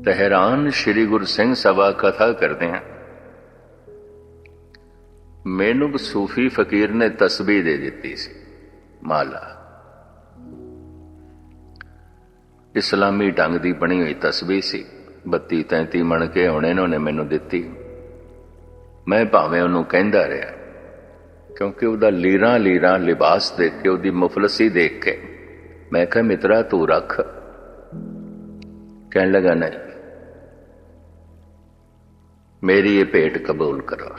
ਤਹਿਰਾਨ ਸ਼੍ਰੀ ਗੁਰੂ ਸਿੰਘ ਸਭਾ ਕਥਾ ਕਰਦੇ ਹਾਂ। ਮੈਨੂੰ ਸੂਫੀ ਫਕੀਰ ਨੇ ਤਸਬੀਹ ਦੇ ਦਿੱਤੀ ਸੀ, ਮਾਲਾ, ਇਸਲਾਮੀ ਢੰਗ ਦੀ ਬਣੀ ਹੋਈ ਤਸਬੀਹ ਸੀ। 32-33 ਮਣ ਕੇ ਹੁਣ ਇਹਨਾਂ ਨੇ ਮੈਨੂੰ ਦਿੱਤੀ। ਮੈਂ ਭਾਵੇਂ ਉਹਨੂੰ ਕਹਿੰਦਾ ਰਿਹਾ, ਕਿਉਂਕਿ ਉਹਦਾ ਲੀਰਾਂ ਲੀਰਾਂ ਲਿਬਾਸ ਦੇਖ ਕੇ, ਉਹਦੀ ਮੁਫਲਸੀ ਦੇਖ ਕੇ ਮੈਂ ਕਿਹਾ ਮਿੱਤਰਾ ਤੂੰ ਰੱਖ। ਕਹਿਣ ਲੱਗਾ ਨਹੀਂ, ਮੇਰੀ ਇਹ ਭੇਟ ਕਬੂਲ ਕਰੋ।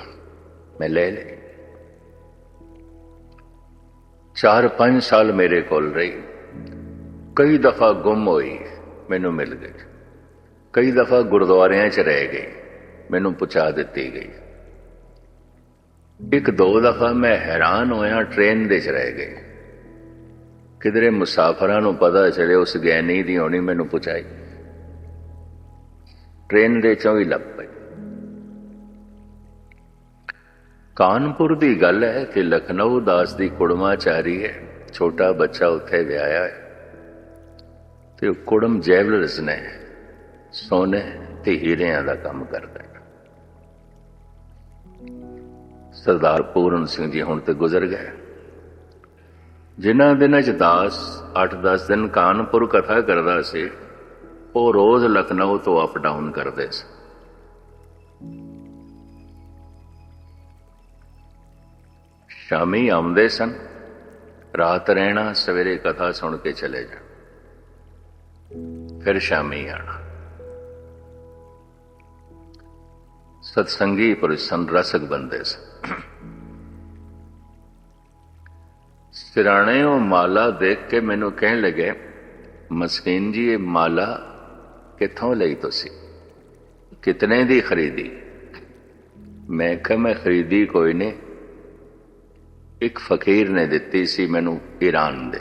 ਮੈਂ ਲੈ ਲਈ। 4-5 ਸਾਲ ਮੇਰੇ ਕੋਲ ਰਹੀ। ਕਈ ਦਫਾ ਗੁੰਮ ਹੋਈ, ਮੈਨੂੰ ਮਿਲ ਗਈ। ਕਈ ਦਫਾ ਗੁਰਦੁਆਰਿਆਂ 'ਚ ਰਹਿ ਗਈ, ਮੈਨੂੰ ਪਹੁੰਚਾ ਦਿੱਤੀ ਗਈ। 1-2 ਦਫਾ ਮੈਂ ਹੈਰਾਨ ਹੋਇਆ, ਟ੍ਰੇਨ ਦੇ 'ਚ ਰਹਿ ਗਈ। ਕਿਧਰੇ ਮੁਸਾਫਰਾਂ ਨੂੰ ਪਤਾ ਚੱਲੇ ਉਸ ਗਿਆਨੀ ਦੀ ਹੋਣੀ, ਮੈਨੂੰ ਪਹੁੰਚਾਈ। ਟ੍ਰੇਨ ਦੇ 'ਚੋਂ ਹੀ ਲੱਭ ਪਈ। ਕਾਨਪੁਰ ਦੀ ਗੱਲ ਹੈ ਕਿ ਲਖਨਊ ਦਾਸ ਦੀ ਕੁੜਮਾਚਾਰੀ ਹੈ, ਛੋਟਾ ਬੱਚਾ ਉੱਥੇ ਵਿਆਹਿਆ ਹੈ ਤੇ ਕੁੜਮ ਜੈਵਲਰਸ ਨੇ ਸੋਨੇ ਤੇ ਹੀਰਿਆਂ ਦਾ ਕੰਮ ਕਰਦਾ ਹੈ। ਸਰਦਾਰ ਪੂਰਨ ਸਿੰਘ ਜੀ ਹੁਣ ਤੇ ਗੁਜ਼ਰ ਗਏ। ਜਿਨ੍ਹਾਂ ਦਿਨਾਂ 'ਚ ਦਾਸ 8-10 ਦਿਨ ਕਾਨਪੁਰ ਕਥਾ ਕਰਦਾ ਸੀ, ਉਹ ਰੋਜ਼ ਲਖਨਊ ਤੋਂ ਅਪ ਡਾਊਨ ਕਰਦੇ ਸੀ। ਸ਼ਾਮੀ ਆਉਂਦੇ ਸਨ, ਰਾਤ ਰਹਿਣਾ, ਸਵੇਰੇ ਕਥਾ ਸੁਣ ਕੇ ਚਲੇ ਜਾਣਾ, ਫਿਰ ਸ਼ਾਮੀ ਆਣਾ। ਸਤਸੰਗੀ ਪੁਰਸ਼ ਸਨ, ਰਸਕ ਬੰਦੇ ਸਨ। ਸਿਰਾਣੇ ਉਹ ਮਾਲਾ ਦੇਖ ਕੇ ਮੈਨੂੰ ਕਹਿਣ ਲੱਗੇ, ਮਸਕੀਨ ਜੀ ਇਹ ਮਾਲਾ ਕਿੱਥੋਂ ਲਈ ਤੁਸੀਂ, ਕਿਤਨੇ ਦੀ ਖਰੀਦੀ? ਮੈਂ ਕਿਹਾ ਮੈਂ ਖਰੀਦੀ ਕੋਈ ਨਹੀਂ, ਇੱਕ ਫਕੀਰ ਨੇ ਦਿੱਤੀ ਸੀ ਮੈਨੂੰ ਈਰਾਨ ਦੇ।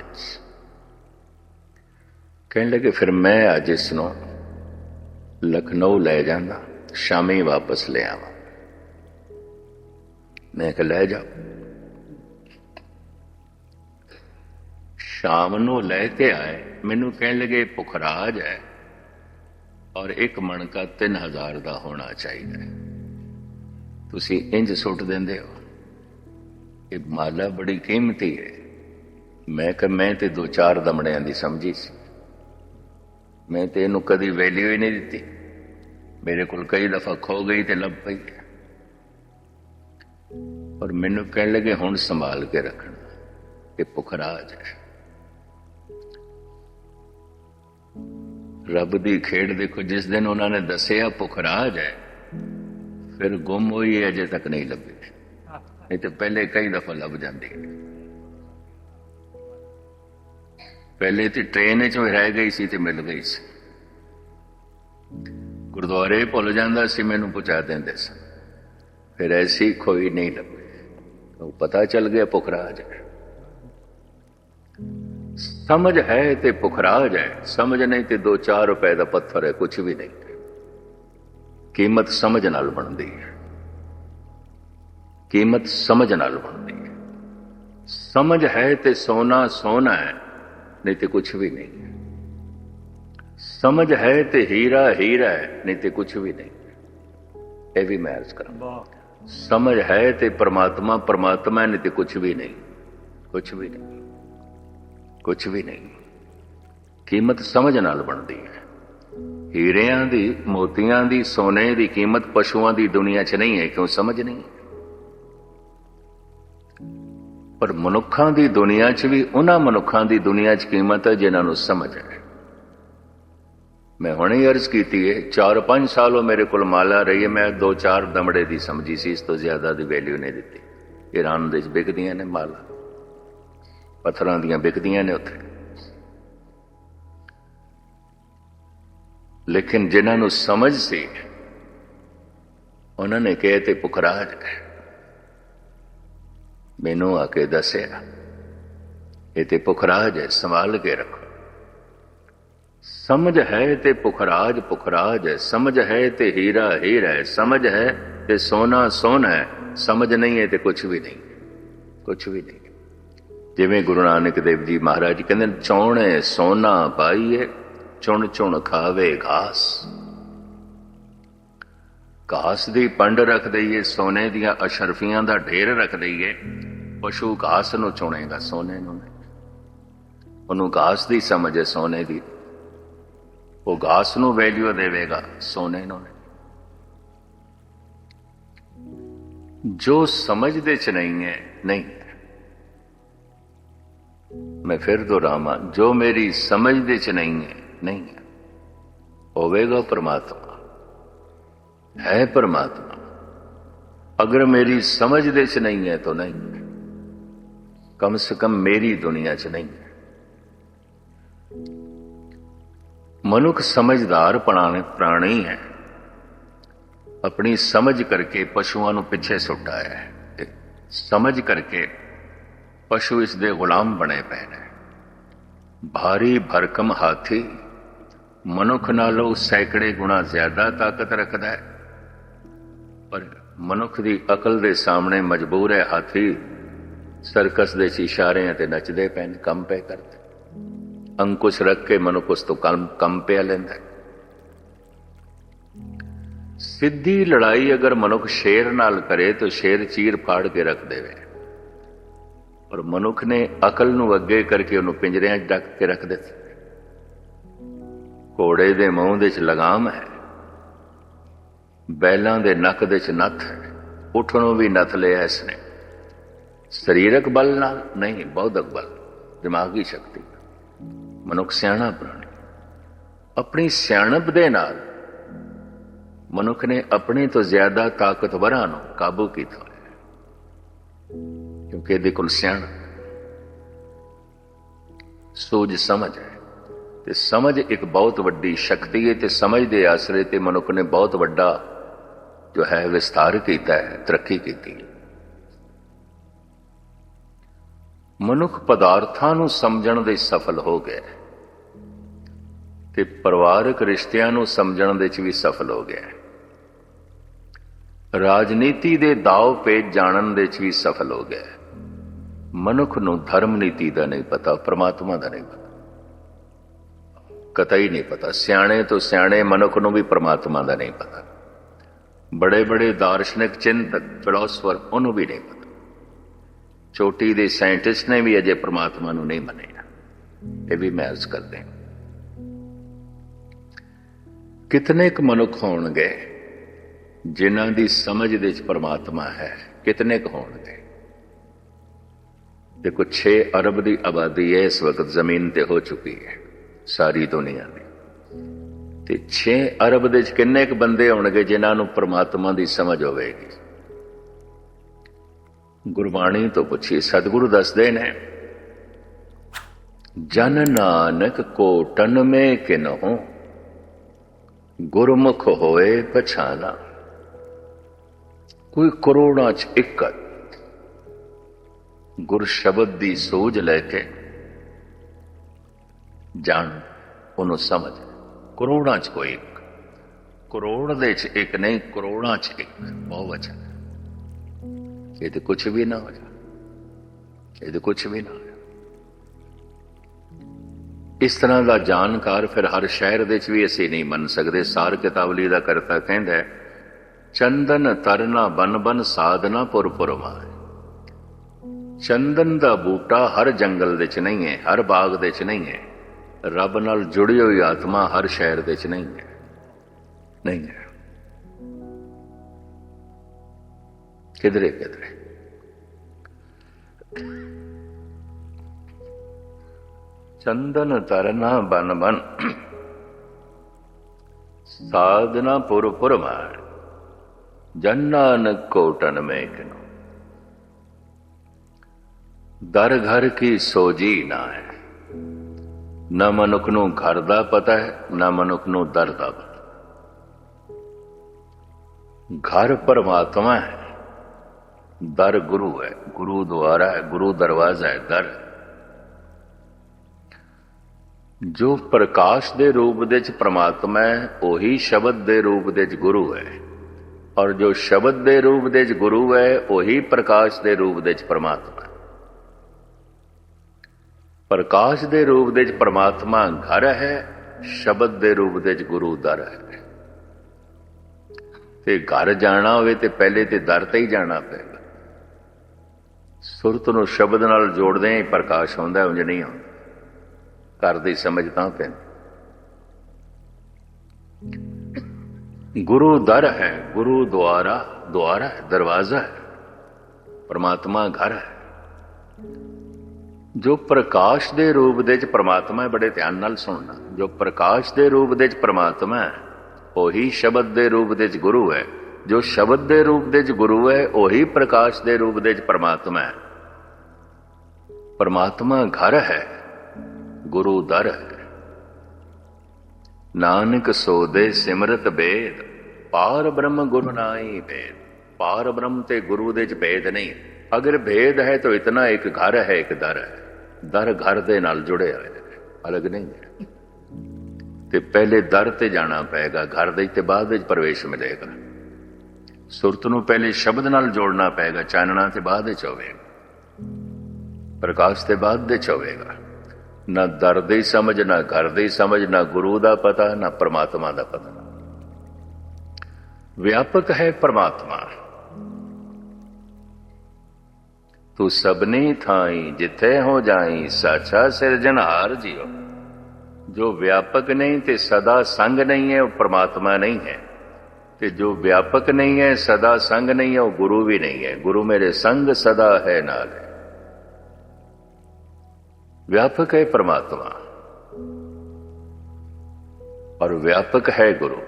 ਕਹਿਣ ਲੱਗੇ ਫਿਰ ਮੈਂ ਅੱਜ ਇਸ ਨੂੰ ਲਖਨਊ ਲੈ ਜਾਂਦਾ, ਸ਼ਾਮੀ ਵਾਪਸ ਲੈ ਆਵਾਂ। ਮੈਂ ਕਿਹਾ ਲੈ ਜਾਓ। ਸ਼ਾਮ ਨੂੰ ਲੈ ਕੇ ਆਏ, ਮੈਨੂੰ ਕਹਿਣ ਲੱਗੇ ਪੁਖਰਾਜ ਹੈ ਔਰ ਇੱਕ ਮਣਕਾ 3000 ਦਾ ਹੋਣਾ ਚਾਹੀਦਾ ਹੈ, ਤੁਸੀਂ ਇੰਜ ਸੁੱਟ ਦਿੰਦੇ ਹੋ, ਇਹ ਮਾਲਾ ਬੜੀ ਕੀਮਤੀ ਹੈ। ਮੈਂ ਕਿਹਾ ਮੈਂ ਤੇ 2-4 ਦਮੜਿਆਂ ਦੀ ਸਮਝੀ ਸੀ, ਮੈਂ ਤੇ ਇਹਨੂੰ ਕਦੀ ਵੈਲਿਊ ਹੀ ਨਹੀਂ ਦਿੱਤੀ। ਮੇਰੇ ਕੋਲ ਕਈ ਦਫਾ ਖੋ ਗਈ ਤੇ ਲੱਭ ਪਈ। ਔਰ ਮੈਨੂੰ ਕਹਿਣ ਲੱਗੇ ਹੁਣ ਸੰਭਾਲ ਕੇ ਰੱਖਣਾ, ਇਹ ਪੁਖਰਾਜ ਹੈ। ਰੱਬ ਦੀ ਖੇਡ ਦੇਖੋ, ਜਿਸ ਦਿਨ ਉਹਨਾਂ ਨੇ ਦੱਸਿਆ ਪੁਖਰਾਜ ਹੈ, ਫਿਰ ਗੁੰਮ ਹੋਈ ਹੈ, ਅਜੇ ਤੱਕ ਨਹੀਂ ਲੱਭੀ। ਨਹੀਂ ਤੇ ਪਹਿਲੇ ਕਈ ਦਫਾ ਲੱਭ ਜਾਂਦੀ ਹੈ। ਪਹਿਲੇ ਤੇ ਟ੍ਰੇਨ 'ਚ ਰਹਿ ਗਈ ਸੀ ਤੇ ਮਿਲ ਗਈ ਸੀ, ਗੁਰਦੁਆਰੇ ਭੁੱਲ ਜਾਂਦਾ ਸੀ, ਮੈਨੂੰ ਪਹੁੰਚਾ ਦਿੰਦੇ ਸਨ। ਫਿਰ ਐਸੀ ਕੋਈ ਨਹੀਂ ਲੱਭੀ, ਉਹ ਪਤਾ ਚੱਲ ਗਿਆ ਪੁਖਰਾਜ ਹੈ। ਸਮਝ ਹੈ ਤੇ ਪੁਖਰਾਜ ਹੈ, ਸਮਝ ਨਹੀਂ ਤੇ 2-4 ਰੁਪਏ ਦਾ ਪੱਥਰ ਹੈ, ਕੁਛ ਵੀ ਨਹੀਂ। ਕੀਮਤ ਸਮਝ ਨਾਲ ਬਣਦੀ ਹੈ, ਕੀਮਤ ਸਮਝ ਨਾਲ ਬਣਦੀ ਹੈ। ਸਮਝ ਹੈ ਤੇ ਸੋਨਾ ਸੋਨਾ ਹੈ, ਨਹੀਂ ਤੇ ਕੁਛ ਵੀ ਨਹੀਂ। ਸਮਝ ਹੈ ਤੇ ਹੀਰਾ ਹੀਰਾ ਹੈ, ਨਹੀਂ ਤੇ ਕੁਛ ਵੀ ਨਹੀਂ। ਇਹ ਵੀ ਮੈਂ ਅਰਜ਼ ਕਰਾਂ, ਸਮਝ ਹੈ ਤੇ ਪਰਮਾਤਮਾ ਪਰਮਾਤਮਾ ਹੈ, ਨਹੀਂ ਤੇ ਕੁਛ ਵੀ ਨਹੀਂ, ਕੁਛ ਵੀ ਨਹੀਂ, ਕੁਛ ਵੀ ਨਹੀਂ। ਕੀਮਤ ਸਮਝ ਨਾਲ ਬਣਦੀ ਹੈ। ਹੀਰਿਆਂ ਦੀ, ਮੋਤੀਆਂ ਦੀ, ਸੋਨੇ ਦੀ ਕੀਮਤ ਪਸ਼ੂਆਂ ਦੀ ਦੁਨੀਆ 'ਚ ਨਹੀਂ ਹੈ। ਕਿਉਂ? ਸਮਝ ਨਹੀਂ। ਪਰ ਮਨੁੱਖਾਂ ਦੀ ਦੁਨੀਆ 'ਚ ਵੀ ਉਹਨਾਂ ਮਨੁੱਖਾਂ ਦੀ ਦੁਨੀਆ 'ਚ ਕੀਮਤ ਹੈ ਜਿਨ੍ਹਾਂ ਨੂੰ ਸਮਝ ਹੈ। ਮੈਂ ਹੁਣੇ ਹੀ ਅਰਜ਼ ਕੀਤੀ ਹੈ, 4-5 ਸਾਲ ਉਹ ਮੇਰੇ ਕੋਲ ਮਾਲਾ ਰਹੀ ਹੈ, ਮੈਂ 2-4 ਦਮੜੇ ਦੀ ਸਮਝੀ ਸੀ, ਇਸ ਤੋਂ ਜ਼ਿਆਦਾ ਦੀ ਵੈਲਿਊ ਨਹੀਂ ਦਿੱਤੀ। ਈਰਾਨ ਦੇ ਵਿੱਚ ਵਿਕਦੀਆਂ ਨੇ ਮਾਲਾ, ਪੱਥਰਾਂ ਦੀਆਂ ਵਿਕਦੀਆਂ ਨੇ ਉੱਥੇ। ਲੇਕਿਨ ਜਿਨ੍ਹਾਂ ਨੂੰ ਸਮਝ ਸੀ ਉਹਨਾਂ ਨੇ ਕਿਹਾ ਤੇ ਪੁਖਰਾਜ ਹੈ। ਮੈਨੂੰ ਆ ਕੇ ਦੱਸਿਆ ਇਹ ਤੇ ਪੁਖਰਾਜ ਹੈ, ਸੰਭਾਲ ਕੇ ਰੱਖੋ। ਸਮਝ ਹੈ ਤੇ ਪੁਖਰਾਜ ਪੁਖਰਾਜ ਹੈ, ਸਮਝ ਹੈ ਤੇ ਹੀਰਾ ਹੀਰਾ ਹੈ, ਸਮਝ ਹੈ ਤੇ ਸੋਨਾ ਸੋਨਾ ਹੈ, ਸਮਝ ਨਹੀਂ ਹੈ ਤੇ ਕੁਛ ਵੀ ਨਹੀਂ, ਕੁਛ ਵੀ ਨਹੀਂ। ਜਿਵੇਂ ਗੁਰੂ ਨਾਨਕ ਦੇਵ ਜੀ ਮਹਾਰਾਜ ਕਹਿੰਦੇ, ਚੌਣੇ ਸੋਨਾ ਪਾਈਏ, ਚੁਣ ਚੁਣ ਖਾਵੇ ਘਾਸ। ਘਾਸ ਦੀ ਪੰਡ ਰੱਖ ਦਈਏ, ਸੋਨੇ ਦੀਆਂ ਅਸ਼ਰਫੀਆਂ ਦਾ ਢੇਰ ਰੱਖ ਦਈਏ, ਪਸ਼ੂ ਘਾਸ ਨੂੰ ਚੁਣੇਗਾ, ਸੋਨੇ ਨੂੰ ਨਹੀਂ। ਉਹਨੂੰ ਘਾਸ ਦੀ ਸਮਝ ਹੈ, ਸੋਨੇ ਦੀ। ਉਹ ਘਾਸ ਨੂੰ ਵੈਲਿਊ ਦੇਵੇਗਾ, ਸੋਨੇ ਨੂੰ ਨਹੀਂ। ਜੋ ਸਮਝਦੇ ਚ ਨਹੀਂ ਹੈ, ਨਹੀਂ। ਮੈਂ ਫਿਰ ਦੁਹਰਾਵਾਂ, ਜੋ ਮੇਰੀ ਸਮਝਦੇ ਚ ਨਹੀਂ ਹੈ, नहीं है। होवेगा परमात्मा, है परमात्मा। अगर मेरी समझ दे च नहीं है तो नहीं है, कम से कम मेरी दुनिया च नहीं है। मनुख समझदार प्राणी है, अपनी समझ करके पशुओं को पिछे सुट आया है। समझ करके पशु इसके गुलाम बने पे ने। भारी भरकम हाथी मनुख नालों सैकड़े गुणा ज्यादा ताकत रखता है, पर मनुख की अकल के सामने मजबूर है। हाथी सर्कस के इशारे ते नचदे पे, कम पे करते, अंकुश रख के मनुख उस तो कम पे लेंदा। सीधी लड़ाई अगर मनुख शेर नाल करे तो शेर चीर फाड़ के रख देवे, और मनुख ने अकल नूं अगे करके उन्होंने पिंजरियां ढक के रख दिता। घोड़े दे मूंह दे च लगाम है, बैलों दे नक दे च नथ है, उठनों भी नथ लिया इसने। शरीरक बल नाल नहीं, बौद्धिक बल, दिमागी शक्ति। मनुख सियाणा प्राणी, अपनी सियाणप दे नाल मनुख ने अपने तो ज्यादा ताकतवरां नूं काबू कीता है, क्योंकि इहदे कोल सियाणप, सूझ समझ है। ते समझ एक बहुत वड्डी शक्ति है, ते समझ दे आसरे ते मनुख ने बहुत वड्डा जो है विस्तार किया है, तरक्की की। मनुख पदार्थां नूं समझण दे सफल हो गया, ते परिवारक रिश्तियां नूं समझण दे च भी सफल हो गया, राजनीति दे दाव पेच जानन दे च भी सफल हो गया। मनुख नूं धर्म नीति दा नहीं पता, परमात्मा दा नहीं पता, कतई नहीं पता। सियाणे तो सियाणे मनुख नूं भी परमात्मा दा नहीं पता। बड़े बड़े दार्शनिक चिंतक फिलोसफर, उन्होंने भी नहीं पता। चोटी दे साइंटिस्ट ने भी अजे परमात्मा नूं नहीं मनिया। ये भी मैं अर्ज कर दें, कितने क मनुख होणगे जिन्हां दी समझ दे विच परमात्मा है, कितने क होणगे। देखो 6 अरब की आबादी है इस वक्त जमीन ते हो चुकी है सारी दुनिया में, ते 6 अरब दे किन्ने क बंदे होणगे जिन्हां नूं परमात्मा की समझ होवेगी। गुरबाणी तो पुछी, सतगुरु दसदे ने, जन नानक कोटन में किन्हो गुरमुख होए पछाना। कोई करोड़ां च एक गुर शब्द की सूझ लैके जान, उन्होंने समझ। करोड़ां च कोई एक, करोड़ दे च एक नहीं, करोड़ां च एक, बहुवचन। ये तो कुछ भी ना होया, ये तो कुछ भी ना होया। इस तरह का जानकार फिर हर शहर दे च भी असीं नहीं मन सकते। सार किताबली का करता कहता है, चंदन तरना बन बन साधना पुर पुर माए। चंदन का बूटा हर जंगल दे च नहीं है, हर बाग दे च नहीं है। रब नाल जुड़ी हुई आत्मा हर शहर दे च नहीं है। नहीं है, किधरे किधरे। चंदन तरना बन बन, साधना पुर पुर मार, जन नानक कोटन में किनो। दर घर की सोजी ना है, न मनुख नूं घर दा पता है, न मनुख नूं दर दा पता। घर परमात्मा है, दर गुरु है, गुरु द्वारा है, गुरु दरवाजा है, दर। जो प्रकाश दे रूप दे च परमात्मा है, वही शब्द दे रूप दे च गुरु है, और जो शब्द दे रूप दे च गुरु है, वही प्रकाश दे रूप दे च परमात्मा है। प्रकाश दे रूप दे च परमात्मा घर है, शब्द दे रूप दे च गुरु दर है। ते घर जाना होवे ते पहले ते दर ते ही जाना पेगा। सुरत नूं शब्द नाल जोड़दे ही प्रकाश होंदा, उंज नहीं होंदा। घर दी समझ तां पैंदी। गुरु दर है, गुरु द्वारा, द्वारा है, दरवाजा है, परमात्मा घर है। जो प्रकाश दे रूप दे च परमात्मा है, बड़े ध्यान नाल सुनना, जो प्रकाश दे रूप दे च परमात्मा है, वही शब्द दे रूप दे च गुरु है। जो शब्द दे रूप दे च गुरु है, वही प्रकाश दे रूप दे च परमात्मा है। परमात्मा घर है, गुरु दर है। नानक सो दे सिमरत बेद, पार ब्रह्म गुरु नाई भेद। पार ब्रह्म ते गुरु दे च भेद नहीं। अगर भेद है तो इतना, एक घर है, एक दर है। दर घर दे नाल जुड़े हुए, अलग नहीं है। ते पहले दर ते जाना पेगा, घर दे ते बाद विच प्रवेश मिलेगा। सुरत नूं पहले शब्द नाल जोड़ना पेगा, चानना ते बाद विच होवेगा, प्रकाश ते बाद विच होवेगा। ना दर दी समझ, ना घर दी समझ, ना गुरु दा पता, ना परमात्मा दा पता। व्यापक है परमात्मा, तू सबनी थाई जिथे हो जाई, साचा सिरजनहार जियो। जो व्यापक नहीं ते सदा संग नहीं है, वो परमात्मा नहीं है। ते जो व्यापक नहीं है, सदा संग नहीं है, वो गुरु भी नहीं है। गुरु मेरे संग सदा है नाल है। व्यापक है परमात्मा और व्यापक है गुरु।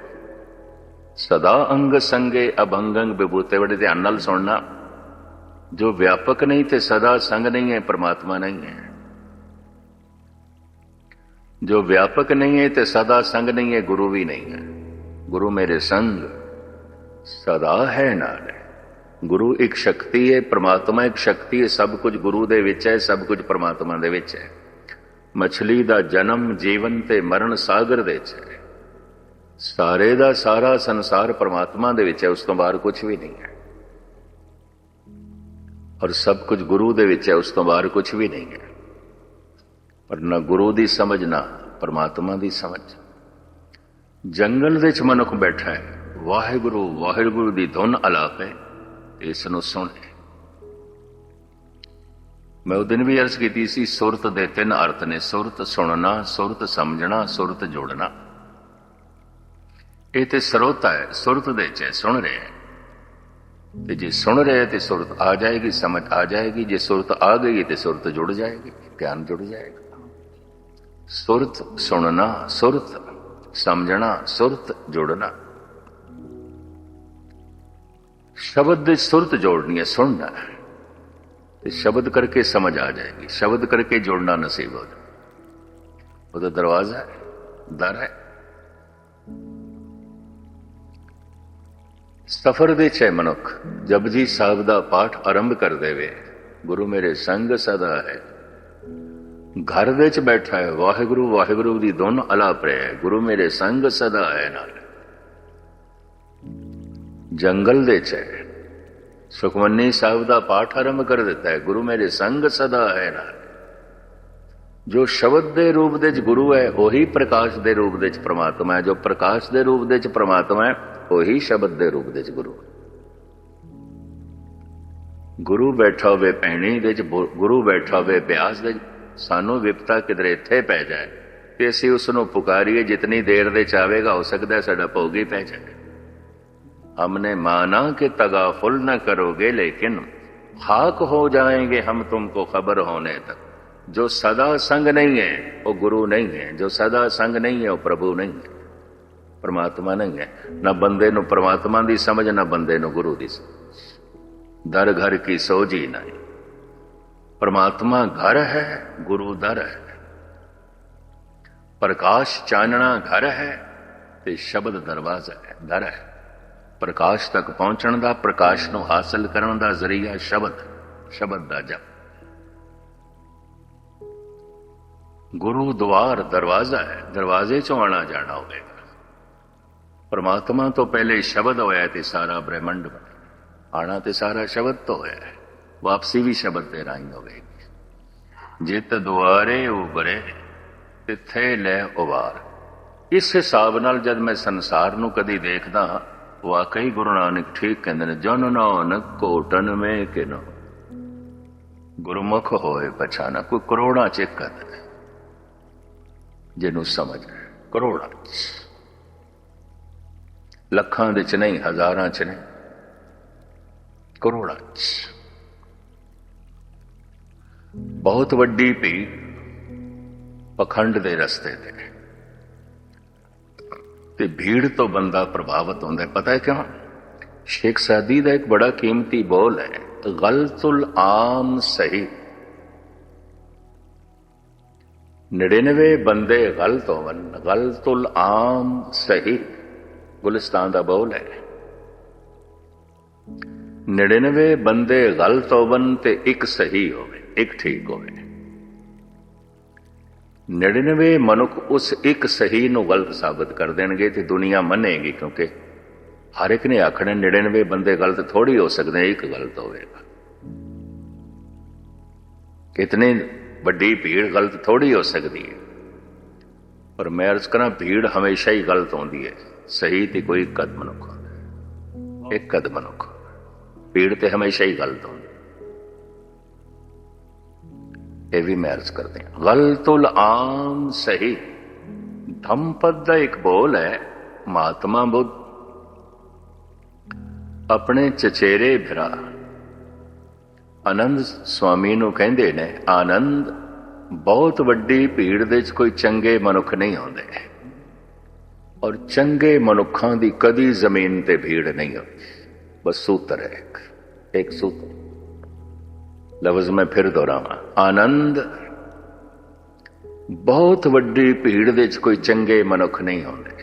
सदा अंग संगे अभंगंग विभूते। बड़े ध्यान नाल सुनना, जो व्यापक नहीं ते सदा संग नहीं है, परमात्मा नहीं है। जो व्यापक नहीं है ते सदा संग नहीं है, गुरु भी नहीं है। गुरु मेरे संग सदा है नाल है। गुरु एक शक्ति है, परमात्मा एक शक्ति है। सब कुछ गुरु दे विच है, सब कुछ परमात्मा दे विच है। मछली दा जन्म, जीवन ते मरण सागर दे विच है। सारे दा सारा संसार परमात्मा दे विच है, उस तो बाहर कुछ भी नहीं है। और सब कुछ गुरु दे विच है, उस तो बाहर कुछ भी नहीं है। पर ना गुरु दी समझ, ना परमात्मा दी समझ। जंगल दे च मनुख बैठा है, वाहिगुरु वाहिगुरु दी धुन अलापे, इसनूं सुने। मैं उस दिन भी अर्ज की सी, सुरत दे तीन अर्थ ने, सुरत सुनना, सुरत समझना, सुरत जोड़ना। ये तो स्रोता है, सुरत दे च सुन रहे हैं। ते जे सुन रहे तो सुरत आ जाएगी, समझ आ जाएगी। जे सुरत आ गई तो सुरत जुड़ जाएगी, ध्यान जुड़ जाएगा। सुरत सुनना, सुरत समझना, सुरत जोड़ना। शब्द सुरत जोड़नी है, सुनना है तो शब्द करके समझ आ जाएगी। शब्द करके जोड़ना नसीब हो जाए, वो तो दरवाजा है, दर है। सफर दे च मनुख जपजी साहिब दा पाठ आरंभ कर देवे, गुरु मेरे संग सदा है। घर दे च बैठा है, वाहिगुरु वाहिगुरु दी धुन अलाप रहा है, गुरु मेरे संग सदा है नाल। जंगल दे च है, सुखमनी साहिब दा पाठ आरंभ कर देता है, गुरु मेरे संग सदा है नाल। जो शब्द दे रूप दे च गुरु है, वही प्रकाश दे रूप दे च परमात्मा है। जो प्रकाश दे रूप दे च परमात्मा है, वही शब्द दे रूप दे च गुरु। गुरु बैठा हुए पैणी दे च, गुरु बैठा हुए ब्यास दे। सानू विपता किधरे इत्थे पै जाए ਤੇ ਅਸੀਂ ਉਸ ਨੂੰ ਪੁਕਾਰੀਏ, ਜਿਤਨੀ ਦੇਰ ਦੇ ਚਾਵੇਗਾ, ਹੋ ਸਕਦਾ ਸਾਡਾ ਭੋਗ ਹੀ ਪੈ ਜਾਏ। हमने माना कि तगाफुल न करोगे, लेकिन खाक हो जाएंगे हम तुमको खबर होने तक। जो सदा संग नहीं है वो गुरु नहीं है, जो सदा संग नहीं है वो प्रभु नहीं है, परमात्मा नहीं है। न बंदे नूं परमात्मा दी समझ, न बंदे नूं गुरु दी समझ। दर घर की सोझी नहीं, परमात्मा घर है, गुरु दर है। प्रकाश चानना घर है ते शब्द दरवाजा है, दर है। प्रकाश तक पहुंचण दा, प्रकाश नूं हासिल करन दा जरिया शब्द, शब्द दा जप। गुरु द्वार दरवाजा है, दरवाजे चों आना जाना होवेगा। परमात्मा तो पहले शब्द होया ते सारा ब्रह्मंड बने, आना ते सारा शब्द तो होया है, वापसी भी शब्द दे राही होवेगी। जित दुआरे उबरे तिथे लै उबार। इस हिसाब नाल जद मैं संसार नूं कदी देखदा, वाकई गुरु नानक ठीक कहते हैं, जन नानक कोटन में किनो गुरुमुख होए पछाना। कोई करोड़ा च एक है जिन्हों समझ, करोड़ा लखां दे च नहीं, हजारां च नहीं, करोड़ा च। बहुत वड्डी भीड़ पखंड दे रस्ते ते, ते भीड़ तो बंदा प्रभावित होता है। पता है क्यों? शेख सादी का एक बड़ा कीमती बोल है, गलतुल आम सही। 99 बंदे गलत होवन, गलतुल आम सही गुलिस्तान का बोल है। 99 बंदे गलत होवन ते एक सही होवे, एक ठीक होवे। 99 मनुख उस एक सही नूं गलत साबित कर देंगे तो दुनिया मनेगी, क्योंकि हर एक ने आखना 99 बंदे गलत थोड़ी हो सकते हैं, एक गलत होगा। कितनी बड़ी भीड़ गलत थोड़ी हो सकती है। पर मैं अर्ज करा, भीड़ हमेशा ही गलत होती है, सही तो कोई एक कद मनुख होता, एक कद मनुख। भीड़ तो हमेशा ही गलत होती, ये भी मैं अर्ज करते हैं। गलतुल आम सही धम्मपद का एक बोल है। महात्मा बुद्ध अपने चचेरे भरा आनंद स्वामी नूं कहंदे ने, आनंद बहुत वड्डी भीड़ दे च कोई चंगे मनुख नहीं होंदे, और चंगे मनुखां दी कदी जमीन ते भीड़ नहीं होती। बस सूत्र है, एक सूत्र। लफ्ज मैं फिर दोहरावां, आनंद बहुत वड्डी भीड़ दे च कोई चंगे मनुख नहीं होंदे,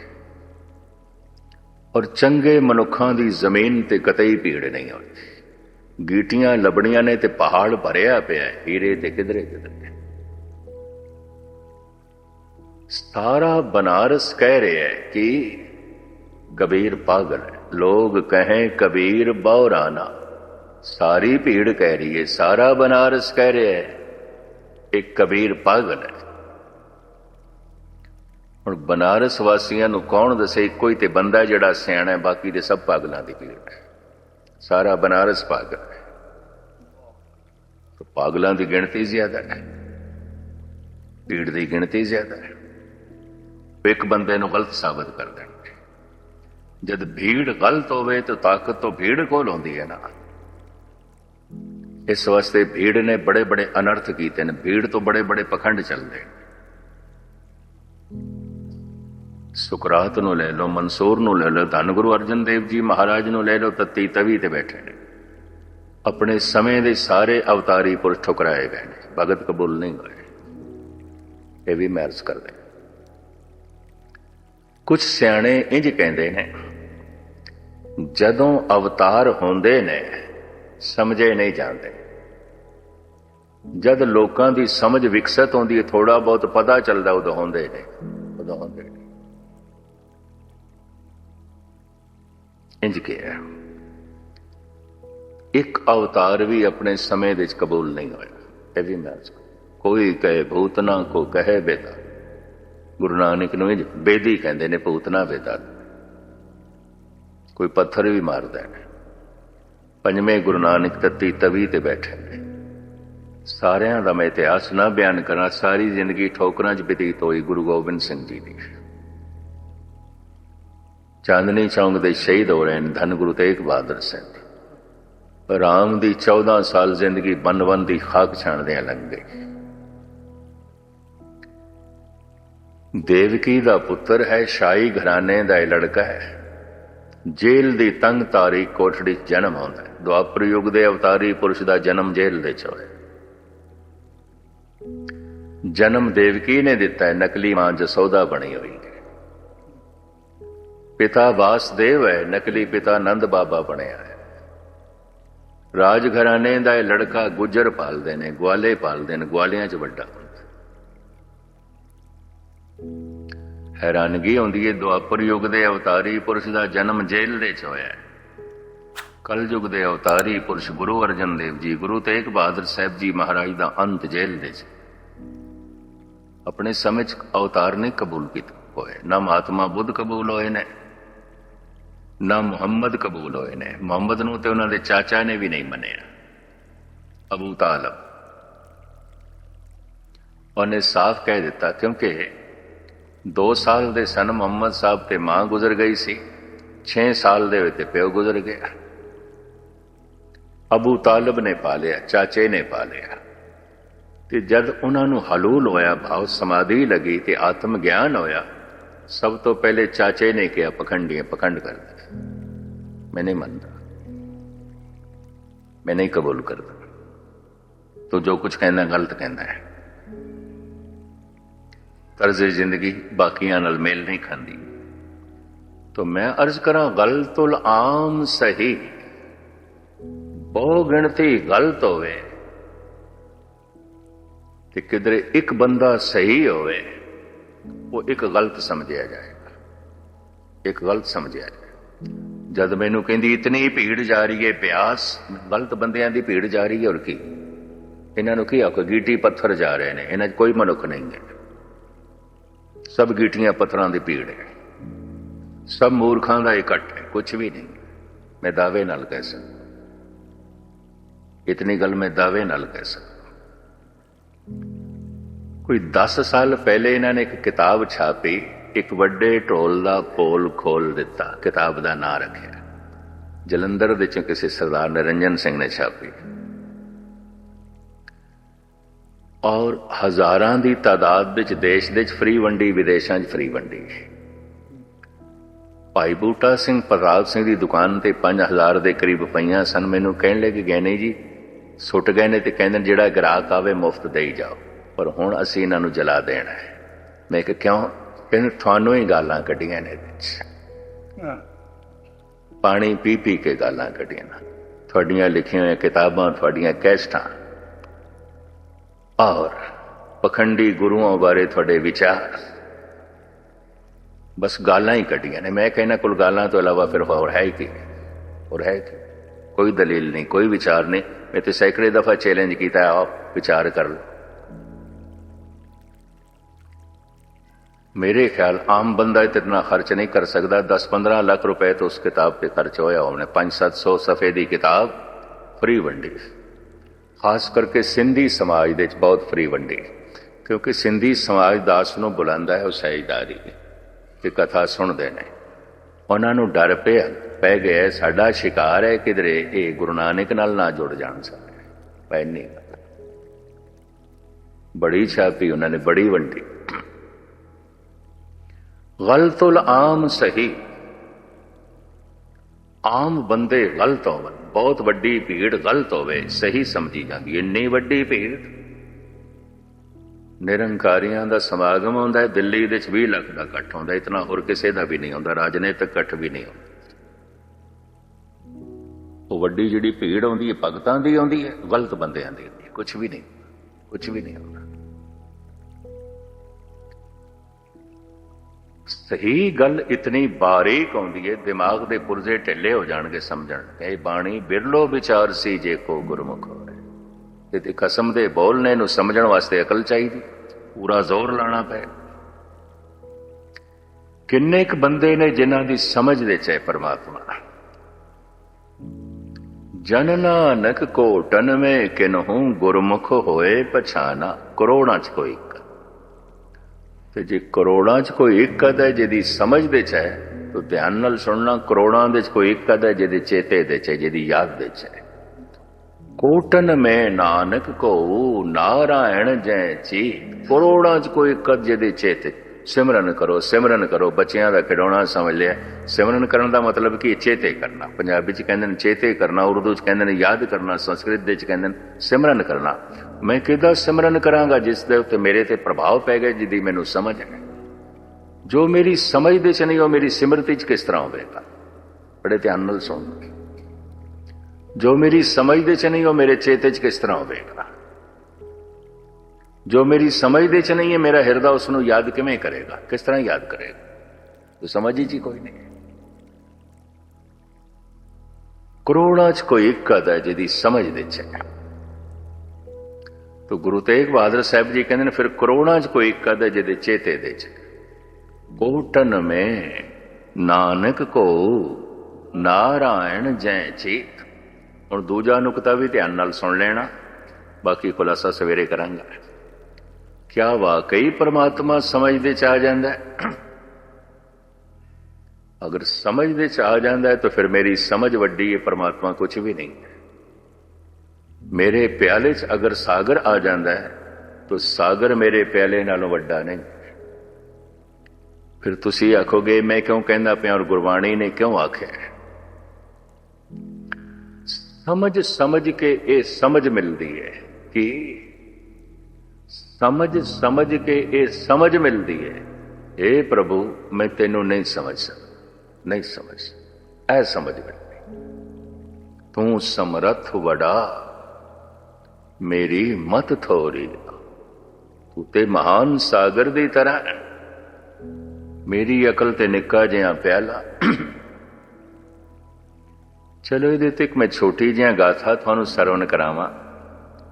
और चंगे मनुखां दी जमीन ते कतई भीड़ नहीं होती। गीटियां लबड़ियां ने ते पहाड़ भरिया पिया, हीरे ते किधरे किधरे। सारा बनारस कह रहे है कि कबीर पागल है। लोग कहें कबीर बौराना, सारी भीड़ कह रही है, सारा बनारस कह रहे है एक कबीर पागल है। और बनारस वासियों को कौन दसे, इको ही तो बंदा जिहड़ा सियाणा है, बाकी दे सब पागलों की भीड़ है। सारा बनारस पागल है, तो पागलों की गिनती ज्यादा है, भीड़ की गिनती ज्यादा है। एक बंदे को गलत साबित कर देंगे। जब भीड़ गलत होवे तो ताकत तो भीड़ कोल होंदी है ना। इस वास्ते भीड़ ने बड़े बड़े अनर्थ किए हैं, भीड़ तो बड़े बड़े पखंड चलते हैं। सुकरात नूं ले लो, मंसूर नूं ले लो, धन गुरु अर्जन देव जी महाराज नूं ले लो, तत्ती तवी ते बैठे ने। अपने समय के सारे अवतारी पुरुष ठुकराए गए ने, भगत कबूल नहीं हुए। ये भी मैं अर्ज कर दें। कुछ सियाणे इंज कहते हैं, जदों अवतार होंदे ने समझे नहीं जाते। जद लोगों की समझ विकसित होती है, थोड़ा बहुत पता चलता, उदों होंदे ने, उदों होंदे ने। इंज किया एक अवतार भी अपने समय विच कबूल नहीं होया। यह भी मैं कोई कहे भूतना, को कहे बेदा। गुरु नानक नूं बेदी कहते ने, भूतना बेदा। कोई पत्थर भी मारदा है। पंजवें गुरु नानक तत्ती तवी ते बैठे ने। ਸਾਰਿਆਂ ਦਾ ਮੈਂ ਇਤਿਹਾਸ ਨਾ ਬਿਆਨ ਕਰਾਂ। ਸਾਰੀ ਜ਼ਿੰਦਗੀ ਠੋਕਰਾਂ 'ਚ ਬਤੀਤ ਹੋਈ ਗੁਰੂ ਗੋਬਿੰਦ ਸਿੰਘ ਜੀ ਦੀ। ਚਾਂਦਨੀ ਚੌਂਕ ਦੇ ਸ਼ਹੀਦ ਹੋ ਰਹੇ ਨੇ ਧੰਨ ਗੁਰੂ ਤੇਗ ਬਹਾਦਰ ਸਿੰਘ। ਰਾਮ ਦੀ 14 ਸਾਲ ਜ਼ਿੰਦਗੀ ਬਨ ਦੀ ਖਾਕ ਛਾਣਦਿਆਂ ਲੰਘ ਗਈ। ਦੇਵਕੀ ਦਾ ਪੁੱਤਰ ਹੈ, ਸ਼ਾਹੀ ਘਰਾਣੇ ਦਾ ਇਹ ਲੜਕਾ ਹੈ। ਜੇਲ੍ਹ ਦੀ ਤੰਗ ਤਾਰੀ ਕੋਠੜੀ 'ਚ ਜਨਮ ਆਉਂਦਾ ਹੈ। ਦੁਆਪਰ ਯੁੱਗ ਦੇ ਅਵਤਾਰੀ ਪੁਰਸ਼ ਦਾ ਜਨਮ ਜੇਲ੍ਹ ਦੇ 'ਚ ਹੋਇਆ। ਜਨਮ ਦੇਵਕੀ ਨੇ ਦਿੱਤਾ ਹੈ, ਨਕਲੀ ਮਾਂ ਜਸੋਦਾ ਬਣੀ ਹੋਈ ਹੈ। ਪਿਤਾ ਵਾਸਦੇਵ ਹੈ, ਨਕਲੀ ਪਿਤਾ ਨੰਦ ਬਾਬਾ ਬਣਿਆ ਹੈ। ਰਾਜ ਘਰਾਣੇ ਦਾ ਇਹ ਲੜਕਾ ਗੁੱਜਰ ਪਾਲਦੇ ਨੇ, ਗਵਾਲੇ ਪਾਲਦੇ ਨੇ, ਗਵਾਲਿਆਂ 'ਚ ਵੱਡਾ ਹੁੰਦਾ। ਹੈਰਾਨਗੀ ਆਉਂਦੀ ਹੈ, ਦੁਆਪਰ ਯੁੱਗ ਦੇ ਅਵਤਾਰੀ ਪੁਰਸ਼ ਦਾ ਜਨਮ ਜੇਲ੍ਹ ਦੇ 'ਚ ਹੋਇਆ ਹੈ। ਕਲ ਯੁੱਗ ਦੇ ਅਵਤਾਰੀ ਪੁਰਸ਼ ਗੁਰੂ ਅਰਜਨ ਦੇਵ ਜੀ, ਗੁਰੂ ਤੇਗ ਬਹਾਦਰ ਸਾਹਿਬ ਜੀ ਮਹਾਰਾਜ ਦਾ ਅੰਤ ਜੇਲ੍ਹ ਦੇ 'ਚ। ਆਪਣੇ ਸਮੇਂ 'ਚ ਅਵਤਾਰ ਨਹੀਂ ਕਬੂਲ ਕੀਤੇ ਹੋਏ। ਨਾ ਮਹਾਤਮਾ ਬੁੱਧ ਕਬੂਲ ਹੋਏ ਨੇ, ਨਾ ਮੁਹੰਮਦ ਕਬੂਲ ਹੋਏ ਨੇ। ਮੁਹੰਮਦ ਨੂੰ ਤੇ ਉਹਨਾਂ ਦੇ ਚਾਚਾ ਨੇ ਵੀ ਨਹੀਂ ਮੰਨਿਆ, ਅਬੂ ਤਾਲਬ। ਉਹਨੇ ਸਾਫ਼ ਕਹਿ ਦਿੱਤਾ, ਕਿਉਂਕਿ 2 ਸਾਲ ਦੇ ਸਨ ਮੁਹੰਮਦ ਸਾਹਿਬ ਤੇ ਮਾਂ ਗੁਜ਼ਰ ਗਈ ਸੀ, 6 ਸਾਲ ਦੇ ਵਿੱਚ ਪਿਓ ਗੁਜ਼ਰ ਗਿਆ। ਅਬੂ ਤਾਲਬ ਨੇ ਪਾਲਿਆ, ਚਾਚੇ ਨੇ ਪਾਲਿਆ। ਤੇ ਜਦ ਉਹਨਾਂ ਨੂੰ ਹਲੂਲ ਹੋਇਆ, ਭਾਵ ਸਮਾਧੀ ਲੱਗੀ ਤੇ ਆਤਮ ਗਿਆਨ ਹੋਇਆ, ਸਭ ਤੋਂ ਪਹਿਲੇ ਚਾਚੇ ਨੇ ਕਿਹਾ ਪਖੰਡੀਆਂ ਪਖੰਡ ਕਰਦਾ, ਮੈਂ ਨਹੀਂ ਮੰਨਦਾ, ਮੈਂ ਨਹੀਂ ਕਬੂਲ ਕਰਦਾ, ਤੂੰ ਜੋ ਕੁਝ ਕਹਿੰਦਾ ਗਲਤ ਕਹਿੰਦਾ ਹੈ। ਤਰਜ਼ ਜ਼ਿੰਦਗੀ ਬਾਕੀਆਂ ਨਾਲ ਮੇਲ ਨਹੀਂ ਖਾਂਦੀ। ਤਾਂ ਮੈਂ ਅਰਜ਼ ਕਰਾਂ, ਗਲਤੁਲ ਆਮ ਸਹੀ, ਬਹੁ ਗਿਣਤੀ ਗਲਤ ਹੋਵੇ ਤੇ ਕਿਧਰੇ ਇੱਕ ਬੰਦਾ ਸਹੀ ਹੋਵੇ, ਉਹ ਇੱਕ ਗਲਤ ਸਮਝਿਆ ਜਾਏਗਾ, ਇੱਕ ਗਲਤ ਸਮਝਿਆ ਜਾਏਗਾ। ਜਦ ਮੈਨੂੰ ਕਹਿੰਦੀ ਇਤਨੀ ਭੀੜ ਜਾ ਰਹੀ ਹੈ ਬਿਆਸ, ਗਲਤ ਬੰਦਿਆਂ ਦੀ ਭੀੜ ਜਾ ਰਹੀ ਹੈ, ਔਰ ਕੀ ਇਹਨਾਂ ਨੂੰ ਕੀ ਆਖੋ, ਗੀਟੀ ਪੱਥਰ ਜਾ ਰਹੇ ਨੇ, ਇਹਨਾਂ 'ਚ ਕੋਈ ਮਨੁੱਖ ਨਹੀਂ ਹੈ, ਸਭ ਗੀਟੀਆਂ ਪੱਥਰਾਂ ਦੀ ਭੀੜ ਹੈ, ਸਭ ਮੂਰਖਾਂ ਦਾ ਇਕੱਠ ਹੈ, ਕੁਛ ਵੀ ਨਹੀਂ। ਮੈਂ ਦਾਅਵੇ ਨਾਲ ਕਹਿ ਸਕਦਾ, ਇਤਨੀ ਗੱਲ ਮੈਂ ਦਾਅਵੇ ਨਾਲ ਕਹਿ ਸਕਦਾ। ਕੋਈ 10 ਸਾਲ ਪਹਿਲੇ ਇਹਨਾਂ ਨੇ ਇੱਕ ਕਿਤਾਬ ਛਾਪੀ, ਇੱਕ ਵੱਡੇ ਢੋਲ ਦਾ ਪੋਲ ਖੋਲ ਦਿੱਤਾ, ਕਿਤਾਬ ਦਾ ਨਾਂ ਰੱਖਿਆ। ਜਲੰਧਰ ਦੇ ਵਿੱਚ ਕਿਸੇ ਸਰਦਾਰ ਨਿਰੰਜਨ ਸਿੰਘ ਨੇ ਛਾਪੀ, ਔਰ ਹਜ਼ਾਰਾਂ ਦੀ ਤਾਦਾਦ ਵਿੱਚ ਦੇਸ਼ ਦੇ ਵਿੱਚ ਫਰੀ ਵੰਡੀ, ਵਿਦੇਸ਼ਾਂ 'ਚ ਫਰੀ ਵੰਡੀ। ਭਾਈ ਬੂਟਾ ਸਿੰਘ ਪ੍ਰਤਾਪ ਸਿੰਘ ਦੀ ਦੁਕਾਨ ਤੇ 5000 ਦੇ ਕਰੀਬ ਪਈਆਂ ਸਨ। ਮੈਨੂੰ ਕਹਿਣ ਲੱਗੇ ਗਹਿਣੇ ਜੀ ਸੁੱਟ ਗਏ ਨੇ, ਤੇ ਕਹਿੰਦੇ ਜਿਹੜਾ ਗ੍ਰਾਹਕ ਆਵੇ ਮੁਫਤ ਦੇਈ ਜਾਓ, ਪਰ ਹੁਣ ਅਸੀਂ ਇਹਨਾਂ ਨੂੰ ਜਲਾ ਦੇਣਾ ਹੈ। ਮੈਂ ਕਿਹਾ ਕਿਉਂ? ਕਹਿੰਦੇ ਤੁਹਾਨੂੰ ਹੀ ਗਾਲਾਂ ਕੱਢੀਆਂ ਨੇ ਇਹਦੇ 'ਚ, ਪਾਣੀ ਪੀ ਪੀ ਕੇ ਗਾਲਾਂ ਕੱਢੀਆਂ, ਤੁਹਾਡੀਆਂ ਲਿਖੀਆਂ ਹੋਈਆਂ ਕਿਤਾਬਾਂ, ਤੁਹਾਡੀਆਂ ਕੈਸਟਾਂ, ਔਰ ਪਖੰਡੀ ਗੁਰੂਆਂ ਬਾਰੇ ਤੁਹਾਡੇ ਵਿਚਾਰ, ਬਸ ਗਾਲਾਂ ਹੀ ਕੱਢੀਆਂ ਨੇ। ਮੈਂ ਕਹਿੰਦਾ ਕੋਲ ਗਾਲਾਂ ਤੋਂ ਇਲਾਵਾ ਫਿਰ ਹੋਰ ਹੈ ਕੀ? ਹੋਰ ਹੈ ਕੀ? ਕੋਈ ਦਲੀਲ ਨਹੀਂ, ਕੋਈ ਵਿਚਾਰ ਨਹੀਂ। ਮੈਂ ਤੇ ਸੈਂਕੜੇ ਦਫਾ ਚੈਲੰਜ ਕੀਤਾ, ਆਓ ਵਿਚਾਰ ਕਰ ਲਓ। ਮੇਰੇ ਖਿਆਲ ਆਮ ਬੰਦਾ ਇਤਨਾ ਖਰਚ ਨਹੀਂ ਕਰ ਸਕਦਾ। 10-15 ਲੱਖ ਰੁਪਏ ਤੋਂ ਉਸ ਕਿਤਾਬ ਤੇ ਖਰਚ ਹੋਇਆ। ਉਹਨੇ 500-700 ਸਫ਼ੇ ਦੀ ਕਿਤਾਬ ਫਰੀ ਵੰਡੀ, ਖਾਸ ਕਰਕੇ ਸਿੰਧੀ ਸਮਾਜ ਦੇ ਵਿੱਚ ਬਹੁਤ ਫਰੀ ਵੰਡੀ, ਕਿਉਂਕਿ ਸਿੰਧੀ ਸਮਾਜ ਦਾਸ ਨੂੰ ਬੁਲਾਉਂਦਾ ਹੈ ਉਹ ਸਹਿਜਦਾਰੀ ਤੇ ਕਥਾ ਸੁਣਦੇ ਨੇ। ਉਹਨਾਂ ਨੂੰ ਡਰ ਪੈ ਗਿਆ, ਸਾਡਾ ਸ਼ਿਕਾਰ ਹੈ ਕਿਧਰੇ ਇਹ ਗੁਰੂ ਨਾਨਕ ਨਾਲ ਨਾ ਜੁੜ ਜਾਣ ਸਕਦੇ। ਪੈਨੀ ਬੜੀ ਛਾਪੀ ਉਹਨਾਂ ਨੇ, ਬੜੀ ਵੰਡੀ। ਗਲਤੁਲ ਆਮ ਸਹੀ, ਆਮ ਬੰਦੇ ਗਲਤ ਹੋਵਣ, ਬਹੁਤ ਵੱਡੀ ਭੀੜ ਗਲਤ ਹੋਵੇ, ਸਹੀ ਸਮਝੀ ਜਾਂਦੀ। ਇੰਨੀ ਵੱਡੀ ਭੀੜ, ਨਿਰੰਕਾਰੀਆਂ ਦਾ ਸਮਾਗਮ ਆਉਂਦਾ ਹੈ ਦਿੱਲੀ ਦੇ 20 ਲੱਖ ਦਾ ਇਕੱਠ ਹੁੰਦਾ, ਇਤਨਾ ਹੋਰ ਕਿਸੇ ਦਾ ਵੀ ਨਹੀਂ ਹੁੰਦਾ, ਰਾਜਨੀਤਿਕ ਇਕੱਠ ਵੀ ਨਹੀਂ ਹੁੰਦਾ। ਉਹ ਵੱਡੀ ਜਿਹੜੀ ਭੀੜ ਆਉਂਦੀ ਹੈ ਭਗਤਾਂ ਦੀ ਆਉਂਦੀ ਹੈ, ਗਲਤ ਬੰਦਿਆਂ ਦੀ ਆਉਂਦੀ ਹੈ, ਕੁਛ ਵੀ ਨਹੀਂ, ਕੁਛ ਵੀ ਨਹੀਂ ਹੁੰਦਾ। ਸਹੀ ਗੱਲ ਇਤਨੀ ਬਾਰੀਕ ਆਉਂਦੀ ਹੈ, ਦਿਮਾਗ ਦੇ ਪੁਰਜ਼ੇ ਢਿੱਲੇ ਹੋ ਜਾਣਗੇ ਸਮਝਣ। ਇਹ ਬਾਣੀ ਬਿਰਲੋ ਵਿਚਾਰ ਸੀ ਜੇ ਕੋ ਗੁਰਮੁਖ ਹੋਵੇ। ਤੇ ਕਸਮ ਦੇ ਬੋਲ ਨੇ, ਇਹਨੂੰ ਸਮਝਣ ਵਾਸਤੇ ਅਕਲ ਚਾਹੀਦੀ, ਪੂਰਾ ਜ਼ੋਰ ਲਾਣਾ ਪਏ। ਕਿੰਨੇ ਕੁ ਬੰਦੇ ਨੇ ਜਿਨ੍ਹਾਂ ਦੀ ਸਮਝ ਦੇ ਚ ਹੈ ਪਰਮਾਤਮਾ। जन नानक कोटन में किन्हू गुरमुख होए पछाना। करोड़ां च कोई एक, ते जे करोड़ां च कोई एक अद है जिहदी समझ दे च है, तो ध्यान नाल सुनना, करोड़ां दे च कोई एक अद है जिहदे चेते दे च है, जिहदी याद दे च है। कोटन में नानक को नारायण जय ची। करोड़ां च कोई एक अद जिहदे चेते। सिमरन करो, सिमरन करो, बच्चियां दा खिडौना समझ लिया। सिमरन करन दा मतलब कि चेते करना। पंजाबी च कहंदे ने चेते करना, उर्दू च कहंदे ने याद करना, संस्कृत दे च कहंदे ने सिमरन करना। मैं किहदा सिमरन करांगा जिस दे उत्ते मेरे ते प्रभाव पै गए, जिहदी मैनूं समझ है। जो मेरी समझ दे च नहीं, वो मेरी सिमरती च किस तरह होवेगा? बड़े ध्यान नाल सुन। जो मेरी समझ दे च नहीं, वो मेरे चेते च किस तरह होवेगा? जो मेरी समझ दे च नहीं है, मेरा हिरदा उसनों याद किवें करेगा? किस तरह याद करेगा? तो समझ ही जी कोई नहीं। करोड़ां च कोई एक अद है जिहदी समझ दे च है। तो गुरु तेग बहादुर साहब जी कहते हैं फिर करोड़ां च कोई एक अद है जिहदे चेते दे च। कोटन में नानक को नारायण जय चेत। हुण दूजा नुकता भी ध्यान नाल सुन लेना, बाकी खुलासा सवेरे करांगा। क्या वाकई परमात्मा समझदे च आ जांदा है? अगर समझदे च आ जांदा है तो फिर मेरी समझ वड्डी है, परमात्मा कुछ भी नहीं है। मेरे प्याले च अगर सागर आ जांदा है तो सागर मेरे प्याले नालों वड्डा नहीं। फिर तुसी आखोगे मैं क्यों कहंदा पिया और गुरबाणी ने क्यों आख्या? समझ समझ के ये समझ मिलती है कि समझ समझ के ये समझ मिलती है। हे प्रभु मैं तेनों नहीं समझ सकता, नहीं समझ, ऐ समझ मिलती। तू समरथ वड़ा मेरी मत थोरी। तू ते महान सागर दी तरह है, मेरी अकल ते निक्का जिहा प्याला। चलो ये एक मैं छोटी जिहा गाथा थानू सरवण करावां।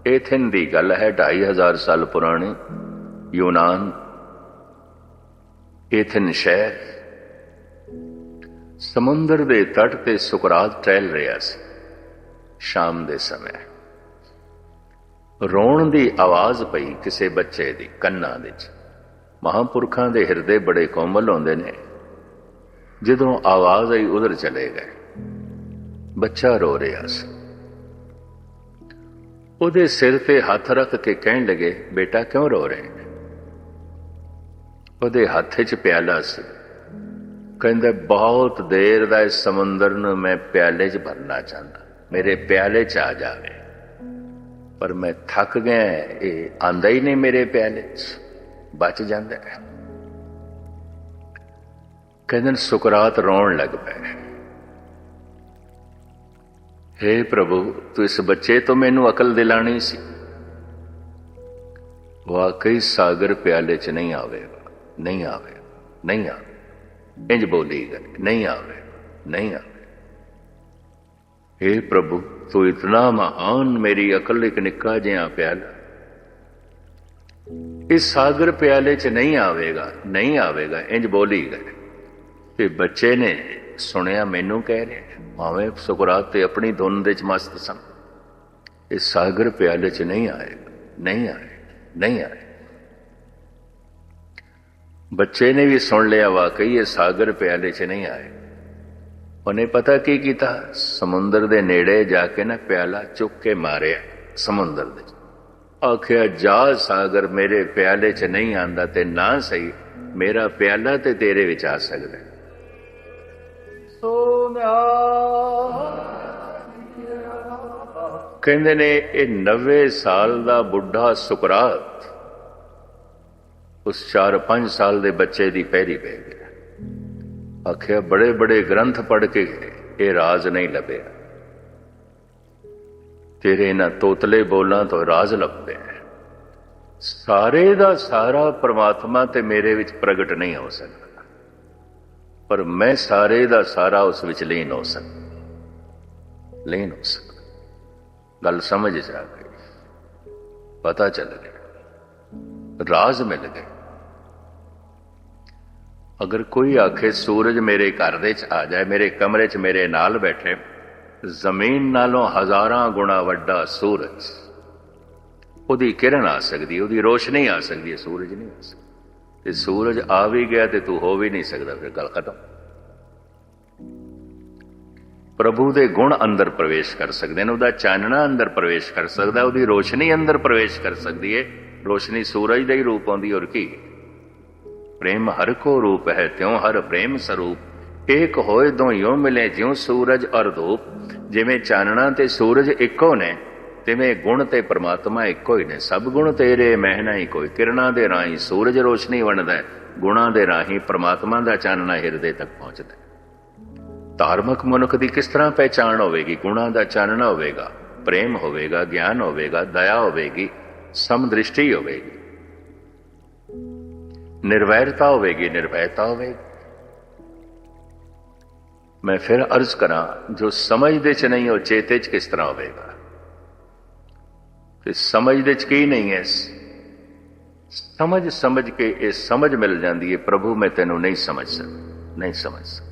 एथेन दी गल है, 2500 साल पुरानी। यूनान एथेन शहर, समुंदर दे तट ते सुकरात टहल रहा सी। शाम दे समय रोण दी आवाज पई किसे बच्चे दी कन्नां दे च। महापुरखां दे हिरदे बड़े कोमल होंदे ने, जदों आवाज आई उधर चले गए। बच्चा रो रहा सी। ਉਹਦੇ सिर ते हथ रख के कहन लगे बेटा क्यों रो रहे हैं? ਉਹਦੇ हथ च प्याला सी। कहंदा बहुत देर दा इस समुंदर नूं मैं प्याले च भरना चाहता, मेरे प्याले च आ जावे, पर मैं थक गया, ये आंदा ही नहीं मेरे प्याले च, बच जांदा है। कहंदे सुकरात रोण लग पए। हे प्रभु तू इस बच्चे तो मैनू अकल दिलानी सी। वाकई सागर प्याले च नहीं आवेगा, नहीं आवेगा, नहीं आवे। इंज बोली गई नहीं आवे, नहीं आवे। हे प्रभु तू इतना महान, मेरी अकल एक निक्का जिहा प्याला, इस सागर प्याले च नहीं आवेगा, नहीं आवेगा। इंज बोली गए। ते बच्चे ने सुनिया मैनू कह रहे, भावें सुकरात ते अपनी धुन दे च मस्त सन। इस सागर प्याले च नहीं आएगा, नहीं आएगा, नहीं आएगा। बच्चे ने भी सुन लिया वाकई ये सागर प्याले च नहीं आएगा। उन्हें पता की कीता, समुंदर दे नेड़े जाके ना प्याला चुक के मारिया समुंदर दे। आखिया जा सागर मेरे प्याले च नहीं आंदा ते ना सही मेरा प्याला ते तेरे विच आ सकदा। कहंदे ने ये 90 साल दा बुढ़ा सुकरात उस 4-5 साल दे बच्चे दी पैरी पै गया। आखिया बड़े बड़े ग्रंथ पढ़ के ये राज नहीं लभे, तेरे इन्हां तोतले बोलां तो राज लभदे। सारे दा सारा परमात्मा ते मेरे विच प्रगट नहीं हो सकता, पर मैं सारे दा सारा उस विच लीन हो सकता, लीन हो सकता। गल समझ जा गई, पता चल गया, राज मिल गए। अगर कोई आखे सूरज मेरे घर दे च आ जाए, मेरे कमरे च मेरे नाल बैठे ਜ਼ਮੀਨ ਨਾਲੋਂ ਹਜ਼ਾਰਾਂ ਗੁਣਾ ਵੱਡਾ ਸੂਰਜ, ਉਹਦੀ ਕਿਰਨ ਆ ਸਕਦੀ, ਉਹਦੀ ਰੋਸ਼ਨੀ ਆ ਸਕਦੀ ਹੈ, ਸੂਰਜ ਨਹੀਂ ਆ ਸਕਦਾ। ਤੇ ਸੂਰਜ ਆ ਵੀ ਗਿਆ ਤੇ ਤੂੰ ਹੋ ਵੀ ਨਹੀਂ ਸਕਦਾ, ਫਿਰ ਗੱਲ ਖਤਮ। ਪ੍ਰਭੂ ਦੇ ਗੁਣ ਅੰਦਰ ਪ੍ਰਵੇਸ਼ ਕਰ ਸਕਦੇ ਨੇ, ਉਹਦਾ ਚਾਨਣਾ ਅੰਦਰ ਪ੍ਰਵੇਸ਼ ਕਰ ਸਕਦਾ, ਉਹਦੀ ਰੋਸ਼ਨੀ ਅੰਦਰ ਪ੍ਰਵੇਸ਼ ਕਰ ਸਕਦੀ ਹੈ। ਰੋਸ਼ਨੀ ਸੂਰਜ ਦਾ ਹੀ ਰੂਪ ਆਉਂਦੀ, ਔਰ ਕੀ? ਪ੍ਰੇਮ ਹਰ ਕੋ ਰੂਪ ਹੈ ਤਿਉ ਹਰ ਪ੍ਰੇਮ ਸਰੂਪ, ਏਕ ਹੋਏ ਦੋਇਓ ਮਿਲੇ ਜਿਉ ਸੂਰਜ ਅਰ ਧੂਪ। ਜਿਵੇਂ ਚਾਨਣਾ ਤੇ ਸੂਰਜ ਇੱਕੋ ਨੇ, ਤਿਵੇਂ ਗੁਣ ਤੇ ਪਰਮਾਤਮਾ ਇੱਕੋ ਹੀ ਨੇ। ਸਭ ਗੁਣ ਤੇਰੇ ਮਹਿਨਾ ਹੀ ਕੋਈ, ਕਿਰਨਾਂ ਦੇ ਰਾਹੀਂ ਸੂਰਜ ਰੋਸ਼ਨੀ ਵੰਡਦਾ, ਗੁਣਾਂ ਦੇ ਰਾਹੀਂ ਪਰਮਾਤਮਾ ਦਾ ਚਾਨਣਾ ਹਿਰਦੇ ਤੱਕ ਪਹੁੰਚਦਾ। ਧਾਰਮਿਕ ਮਨੁੱਖ ਦੀ ਕਿਸ ਤਰ੍ਹਾਂ ਪਹਿਚਾਣ ਹੋਵੇਗੀ? ਗੁਣਾਂ ਦਾ ਚਾਨਣਾ ਹੋਵੇਗਾ, ਪ੍ਰੇਮ ਹੋਵੇਗਾ, ਗਿਆਨ ਹੋਵੇਗਾ, ਦਇਆ ਹੋਵੇਗੀ, ਸਮਦ੍ਰਿਸ਼ਟੀ ਹੋਵੇਗੀ, ਨਿਰਵੈਰਤਾ ਹੋਵੇਗੀ, ਨਿਰਭੈਤਾ ਹੋਵੇਗੀ। ਮੈਂ ਫਿਰ ਅਰਜ਼ ਕਰਾਂ, ਜੋ ਸਮਝਦੇ ਚ ਨਹੀਂ ਉਹ ਚੇਤੇ ਚ ਕਿਸ ਤਰ੍ਹਾਂ ਹੋਵੇਗਾ? ਤੇ ਸਮਝਦੇ ਚ ਕੀ ਨਹੀਂ ਹੈ, ਸਮਝ ਕੇ ਇਹ ਸਮਝ ਮਿਲ ਜਾਂਦੀ ਹੈ, ਪ੍ਰਭੂ ਮੈਂ ਤੈਨੂੰ ਨਹੀਂ ਸਮਝ ਸਕਦਾ, ਨਹੀਂ ਸਮਝ ਸਕਦਾ।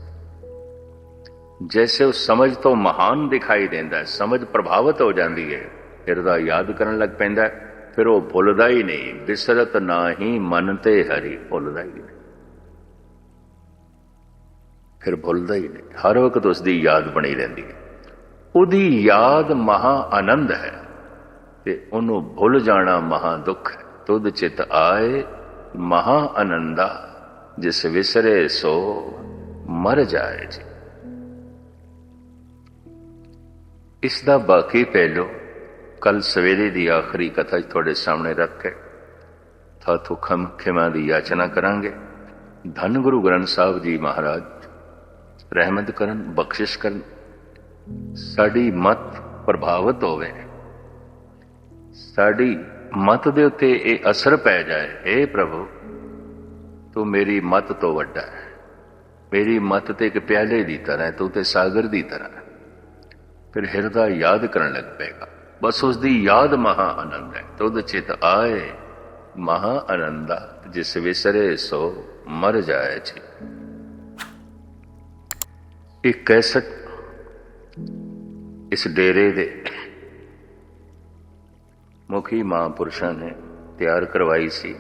ਜੈਸੇ ਉਸ ਸਮਝ ਤੋਂ ਮਹਾਨ ਦਿਖਾਈ ਦਿੰਦਾ, ਸਮਝ ਪ੍ਰਭਾਵਿਤ ਹੋ ਜਾਂਦੀ ਹੈ, ਹਿਰਦਾ ਯਾਦ ਕਰਨ ਲੱਗ ਪੈਂਦਾ, ਫਿਰ ਉਹ ਭੁੱਲਦਾ ਹੀ ਨਹੀਂ। ਬਿਸਰਤ ਨਾਹੀ ਮਨ ਤੇ ਹਰੀ, ਭੁੱਲਦਾ ਹੀ ਨਹੀਂ, ਫਿਰ ਭੁੱਲਦਾ ਹੀ ਨਹੀਂ, ਹਰ ਵਕਤ ਉਸਦੀ ਯਾਦ ਬਣੀ ਰਹਿੰਦੀ ਹੈ। ਉਹਦੀ ਯਾਦ ਮਹਾ ਆਨੰਦ ਹੈ ਤੇ ਉਹਨੂੰ ਭੁੱਲ ਜਾਣਾ ਮਹਾ ਦੁੱਖ ਹੈ। ਤੁਧ ਚਿਤ ਆਏ ਮਹਾ ਆਨੰਦਾ, ਜਿਸ ਵਿਸਰੇ ਸੋ ਮਰ ਜਾਏ ਜੀ। ਇਸ ਦਾ ਬਾਕੀ ਪਹਿਲੂ ਕੱਲ ਸਵੇਰੇ ਦੀ ਆਖਰੀ ਕਥਾ ਤੁਹਾਡੇ ਸਾਹਮਣੇ ਰੱਖ ਕੇ ਥਾਥੋਂ ਖਿਮਾ ਦੀ ਯਾਚਨਾ ਕਰਾਂਗੇ। ਧੰਨ ਗੁਰੂ ਗ੍ਰੰਥ ਸਾਹਿਬ ਜੀ ਮਹਾਰਾਜ ਰਹਿਮਤ ਕਰਨ, ਬਖਸ਼ਿਸ਼ ਕਰਨ, ਸਾਡੀ ਮਤ ਪ੍ਰਭਾਵਿਤ ਹੋਵੇ, ਸਾਡੀ ਮਤ ਦੇ ਉੱਤੇ ਇਹ ਅਸਰ ਪੈ ਜਾਏ। हे ਪ੍ਰਭੂ, ਤੂੰ ਮੇਰੀ ਮਤ ਤੋਂ ਵੱਡਾ ਹੈ, ਮੇਰੀ ਮਤ ਤੇ ਇੱਕ ਪਿਆਲੇ ਦੀ ਤਰ੍ਹਾਂ, ਤੂੰ ਤੇ ਸਾਗਰ ਦੀ ਤਰ੍ਹਾਂ। ਫਿਰ ਹਿਰਦਾ ਯਾਦ ਕਰਨ ਲੱਗ ਪਏਗਾ, ਬਸ ਉਸਦੀ ਯਾਦ ਮਹਾ ਆਨੰਦ ਹੈ। ਤੁਧ ਚਿਤ ਆਏ ਮਹਾ ਆਨੰਦਾ, ਜਿਸ ਵਿਸਰੇ ਸੋ ਮਰ ਜਾਏ ਜੀ। ਇੱਕ ਕੈਸਟ ਇਸ ਡੇਰੇ ਦੇ ਮੁਖੀ ਮਹਾਂਪੁਰਸ਼ਾਂ ਨੇ ਤਿਆਰ ਕਰਵਾਈ ਸੀ,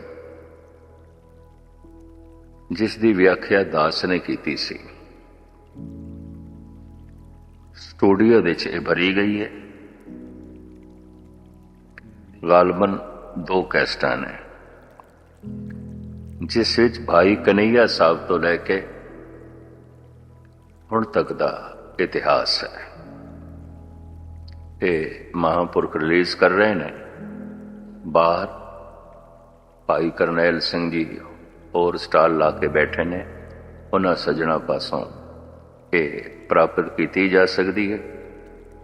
ਜਿਸ ਦੀ ਵਿਆਖਿਆ ਦਾਸ ਨੇ ਕੀਤੀ ਸੀ। ਸਟੂਡੀਓ ਦੇ ਵਿੱਚ ਇਹ ਭਰੀ ਗਈ ਹੈ। ਗਾਲਬਨ 2 ਕੈਸਟਾਂ ਨੇ, ਜਿਸ ਵਿੱਚ ਭਾਈ ਕਨਈਆ ਸਾਹਿਬ ਤੋਂ ਲੈ ਕੇ ਹੁਣ ਤੱਕ ਦਾ ਇਤਿਹਾਸ ਹੈ। ਇਹ ਮਹਾਂਪੁਰਖ ਰਿਲੀਜ਼ ਕਰ ਰਹੇ ਨੇ। ਬਾਹਰ ਭਾਈ ਕਰਨੈਲ ਸਿੰਘ ਜੀ ਹੋਰ ਸਟਾਲ ਲਾ ਕੇ ਬੈਠੇ ਨੇ, ਉਹਨਾਂ ਸੱਜਣਾ ਪਾਸੋਂ ਇਹ ਪ੍ਰਾਪਤ ਕੀਤੀ ਜਾ ਸਕਦੀ ਹੈ।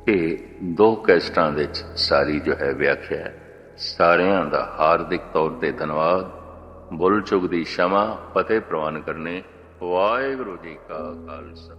ਇਹ 2 ਕੈਸਟਾਂ ਵਿੱਚ ਸਾਰੀ ਜੋ ਹੈ ਵਿਆਖਿਆ ਹੈ। ਸਾਰਿਆਂ ਦਾ ਹਾਰਦਿਕ ਤੌਰ ਤੇ ਧੰਨਵਾਦ। ਭੁੱਲ ਚੁੱਕ ਦੀ क्षमा, ਫਤਿਹ ਪ੍ਰਵਾਨ ਕਰਨੇ। ਵਾਹਿਗੁਰੂ ਜੀ ਕਾ ਖਾਲਸਾ।